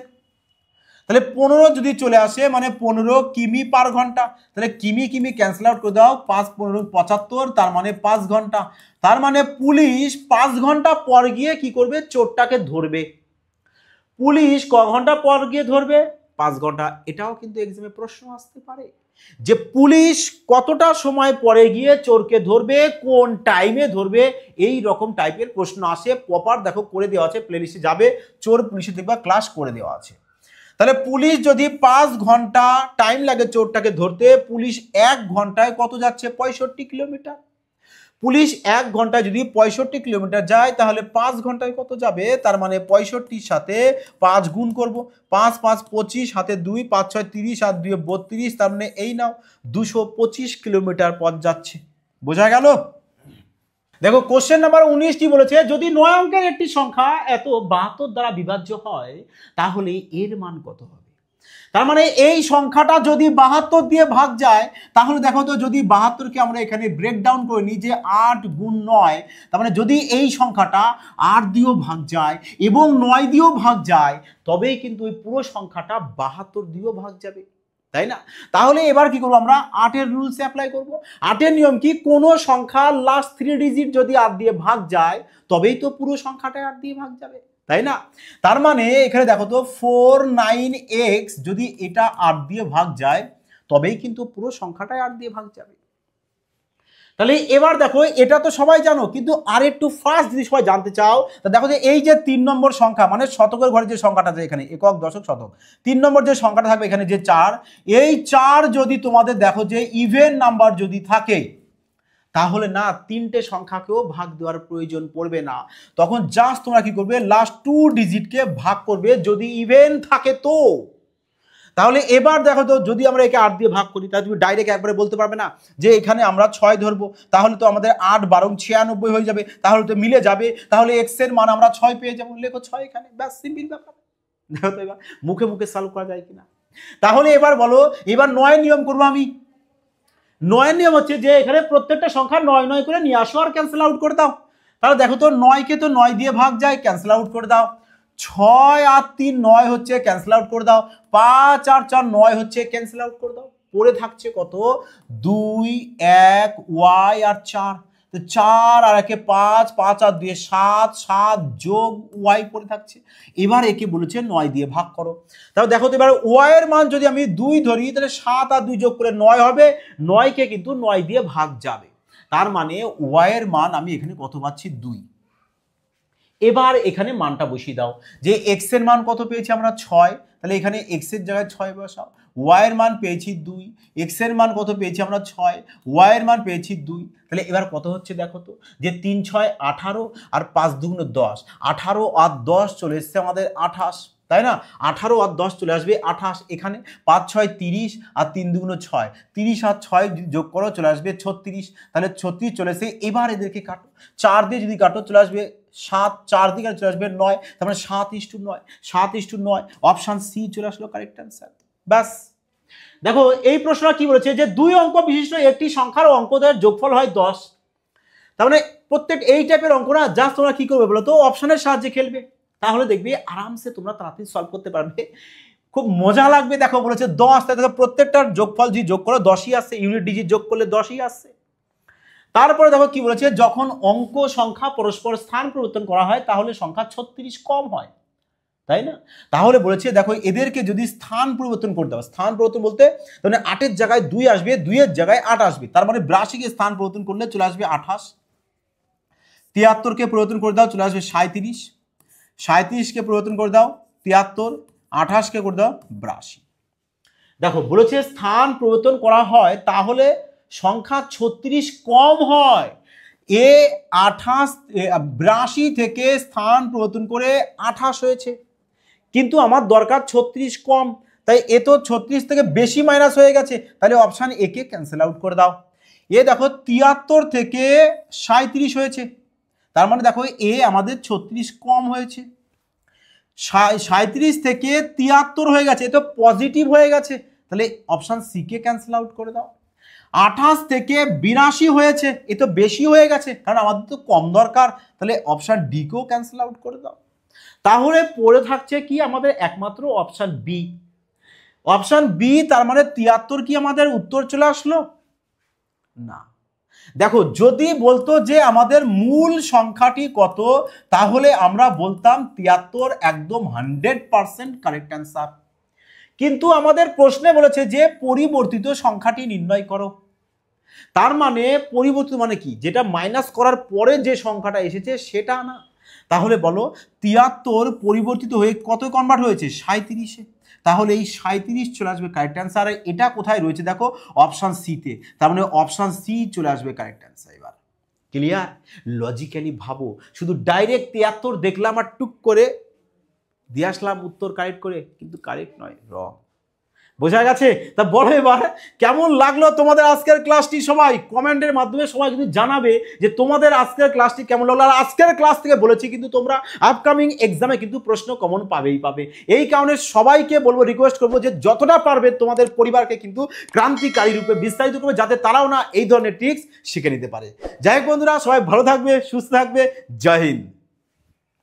তাহলে 15 যদি চলে আসে মানে 15 কিমি পার ঘন্টা, তাহলে কিমি কিমি ক্যান্সেল আউট করে দাও, 5 15 75, তার মানে 5 ঘন্টা। তার মানে পুলিশ 5 ঘন্টা পর গিয়ে কি করবে চোরটাকে ধরবে। পুলিশ ক ঘন্টা পর গিয়ে ধরবে 5 ঘন্টা। এটাও কিন্তু এক্সামে প্রশ্ন আসতে পারে যে পুলিশ কতটা সময় পরে গিয়ে চোরকে ধরবে, কোন টাইমে ধরবে, এই রকম টাইপের প্রশ্ন আসে। প্রপার দেখো করে দেওয়া আছে, প্লেলিস্টে যাবে চোর পুলিশের দেখবা ক্লাস করে দেওয়া আছে। তাহলে পুলিশ যদি 5 ঘন্টা টাইম লাগে চোরটাকে ধরতে, পুলিশ 1 ঘন্টায় কত যাচ্ছে 65 কিলোমিটার। পুলিশ 1 ঘন্টায় যদি 65 কিলোমিটার যায় তাহলে 5 ঘন্টায় কত যাবে? তার মানে 65-র সাথে 5 গুণ করব, 5 5 25, হাতে 2, 5 6 30, আর 2 32, তার মানে এই নাও 225 কিলোমিটার পথ যাচ্ছে। বোঝা গেল? দেখো কোশ্চেন নাম্বার 19 কি বলেছে, যদি 9 অঙ্কের একটি সংখ্যা এত 72 দ্বারা বিভাজ্য হয় তাহলে এর মান কত হবে? তার মানে এই সংখ্যাটা যদি 72 দিয়ে ভাগ যায়, তাহলে দেখো তো যদি 72কে আমরা এখানে ব্রেকডাউন করে নিই যে 8 গুণ 9, তার মানে যদি এই সংখ্যাটা 8 দিয়েও ভাগ যায় এবং 9 দিয়েও ভাগ যায়, তবেই কিন্তু ওই পুরো সংখ্যাটা 72 দিয়েও ভাগ যাবে, তাই না? তাহলে এবার কি করবো আমরা? 8-এর রুলস অ্যাপ্লাই করব। 8-এর নিয়ম কি? কোনো সংখ্যার লাস্ট 3 ডিজিট যদি 8 দিয়ে ভাগ যায়, তবেই তো পুরো সংখ্যাটা 8 দিয়ে ভাগ যাবে, তাই না? তার মানে এখানে দেখো তো 49x যদি এটা 8 দিয়ে ভাগ যায়, তবেই কিন্তু পুরো সংখ্যাটাই 8 দিয়ে ভাগ যাবে। তাহলে এবার দেখো, এটা তো সবাই জানো, কিন্তু আর একটু ফার্স্ট যদি সবাই জানতে চাও, তা দেখো যে এই যে 3 নম্বর সংখ্যা, মানে শতকের ঘরে যে সংখ্যাটা আছে এখানে, একক দশক শতক, 3 নম্বর যে সংখ্যাটা থাকবে এখানে যে 4, এই 4 যদি তোমাদের দেখো যে ইভেন নাম্বার যদি থাকে, তাহলে না 3টে সংখ্যাকেও ভাগ দেওয়ার প্রয়োজন পড়বে না। তখন জাস্ট তোমরা কি করবে? লাস্ট 2 ডিজিটকে ভাগ করবে যদি ইভেন থাকে তো। তাহলে এবার দেখো তো, যদি আমরা একে 8 দিয়ে ভাগ করি, তাহলে তুমি ডাইরেক্ট একবারে বলতে পারবে না যে এখানে আমরা 6 ধরবো, তাহলে তো আমাদের 8 12 96 হয়ে যাবে, তাহলে তো মিলে যাবে, তাহলে এক্স এর মান আমরা 6 পেয়ে যাবো, লেখো 6 এখানে, ব্যাস সিম্পল ব্যাপার। দেখো তো এবার মুখে মুখে সলভ করা যায় কিনা। তাহলে এবার বলো, এবার 9 নিয়ম করবো আমি। 9 নিয়ম হচ্ছে যে এখানে প্রত্যেকটা সংখ্যা 9 9 করে নিয়ে আসো আর ক্যান্সেল আউট করে দাও। তাহলে দেখো তো 9কে তো 9 দিয়ে ভাগ যায়, ক্যান্সেল আউট করে দাও। 6 আর 3 9 হচ্ছে, ক্যান্সেল আউট করে দাও। 5 আর 4 9 হচ্ছে, ক্যান্সেল আউট করে দাও। পড়ে থাকছে কত? 2 1 y আর 4, তো 4 আর 1 5, 5 আর 2 7, 7 যোগ y পড়ে থাকছে। এবার একে বলেছে 9 দিয়ে ভাগ করো। তাহলে দেখো তো এবার y এর মান যদি আমি 2 ধরি, তাহলে 7 আর 2 যোগ করে 9 হবে, 9কে কিন্তু 9 দিয়ে ভাগ যাবে। তার মানে y এর মান আমি এখানে কত পাচ্ছি? 2। এবার এখানে মানটা বসিয়ে দাও যে x এর মান কত পেয়েছি আমরা? 6, তাহলে এখানে x এর জায়গায় 6 বসাও। y এর মান পেয়েছি 2, x এর মান কত পেয়েছি আমরা? 6, y এর মান পেয়েছি 2। তাহলে এবার কত হচ্ছে দেখো তো, যে 3 6 18 আর 5 2 10, 18 আর 10 চলে এসছে আমাদের 28, তাই না? 18 আর 10 চলে আসবে 28, এখানে 5 6 30 আর 3 2 6, 30 আর 6 যোগ করো চলে আসবে 36, তাহলে 36 চলে এসে। এবার এদেরকে কাটো, 4 দিয়ে যদি কাটো চলে আসবে 7, 4 দিকে চলে আসবে 9, তার মানে 7:9, 7:9, অপশন সি চলে আসলো কারেক্ট অ্যান্সার। ব্যাস। দেখো এই প্রশ্নটা কি বলেছে, যে 2 অঙ্ক বিশিষ্ট একটি সংখ্যার অঙ্কদের যোগফল হয় 10। তার মানে প্রত্যেক এই টাইপের অঙ্ক না, জাস্ট তোমরা কি করবে বলো তো? অপশনের সাহায্যে খেলবে, তাহলে দেখবে আরামসে তোমরা তাড়াতাড়ি সলভ করতে পারবে, খুব মজা লাগবে। দেখো বলেছে 10, তাই দেখো প্রত্যেকটার যোগফল যদি যোগ করো 10ই আসছে, ইউনিট ডিজিট যোগ করলে 10ই আসছে। তারপরে দেখো কি বলেছে, যখন অঙ্ক সংখ্যা পরস্পর স্থান পরিবর্তন করা হয় তাহলে সংখ্যা 36 কম হয়, তাই না? তাহলে বলেছে দেখো এদেরকে যদি স্থান পরিবর্তন করে দাও, স্থান পরিবর্তন বলতে মানে 8-এর জায়গায় 2 আসবে, 2-এর জায়গায় 8 আসবে, তার মানে 82কে স্থান পরিবর্তন করলে চলে আসবে 28, 73কে পরিবর্তন করে দাও চলে আসবে 37, 37কে পরিবর্তন করে দাও 73, 28কে করে দাও 82। দেখো বলেছে স্থান পরিবর্তন করা হয় তাহলে সংখ্যা 36 কম হয়। 82 থেকে স্থান পরিবর্তন করে 28 হয়েছে, কিন্তু আমার দরকার 36 কম, তাই এ তো 36 থেকে বেশি মাইনাস হয়ে গেছে, তাহলে option A K cancel out করে দাও। এ দেখো 73 থেকে 37 হয়েছে, তার মানে দেখো এ আমাদের 36 কম হয়েছে। 37 থেকে 73 হয়ে গেছে, এ তো পজিটিভ হয়ে গেছে, তাহলে option C K cancel out করে দাও। 28 থেকে 82 হয়েছে, এ তো বেশি হয়ে গেছে, কারণ আমাদের তো কম দরকার, তাহলে অপশান ডি কেও ক্যান্সেল আউট করে দাও। তাহলে পড়ে থাকছে কি আমাদের? একমাত্র অপশান বি। অপশান বি, তার মানে 73 কি আমাদের উত্তর চলে আসলো? না। দেখো যদি বলতো যে আমাদের মূল সংখ্যাটি কত, তাহলে আমরা বলতাম 73 একদম 100% কারেক্ট অ্যান্সার। কিন্তু আমাদের প্রশ্নে বলেছে যে পরিবর্তিত সংখ্যাটি নির্ণয় করো। তার মানে পরিবর্তিত মানে কি? যেটা মাইনাস করার পরে যে সংখ্যাটা এসেছে সেটা না। তাহলে বলো 73 পরিবর্তিত হয়ে কত কনভার্ট হয়েছে? 37-এ। তাহলে এই 37 চলে আসবে কারেক্ট অ্যান্সার। এটা কোথায় রয়েছে দেখো? অপশান সিতে, তার মানে অপশান সি চলে আসবে কারেক্ট অ্যান্সার। এবার ক্লিয়ার? লজিক্যালি ভাবো, শুধু ডাইরেক্ট 73 দেখলাম আর টুক করে দিয়ে আসলাম উত্তর কারেক্ট করে, কিন্তু কারেক্ট নয়, রং। বোঝা গেছে? তা বলো এবার কেমন লাগলো তোমাদের আজকের ক্লাসটি? সবাই কমেন্টের মাধ্যমে সবাই কিন্তু জানাবে যে তোমাদের আজকের ক্লাসটি কেমন লাগলো। আর আজকের ক্লাস থেকে বলেছি কিন্তু তোমরা আপকামিং এক্সামে কিন্তু প্রশ্ন কমন পাবেই পাবে। এই কারণে সবাইকে বলবো, রিকোয়েস্ট করবো যে যতটা পারবে তোমাদের পরিবারকে কিন্তু ক্রান্তিকারী রূপে বিস্তারিত করবে, যাতে তারাও না এই ধরনের ট্রিক্স শিখে নিতে পারে। যাই হোক বন্ধুরা, সবাই ভালো থাকবে, সুস্থ থাকবে। জয় হিন্দ।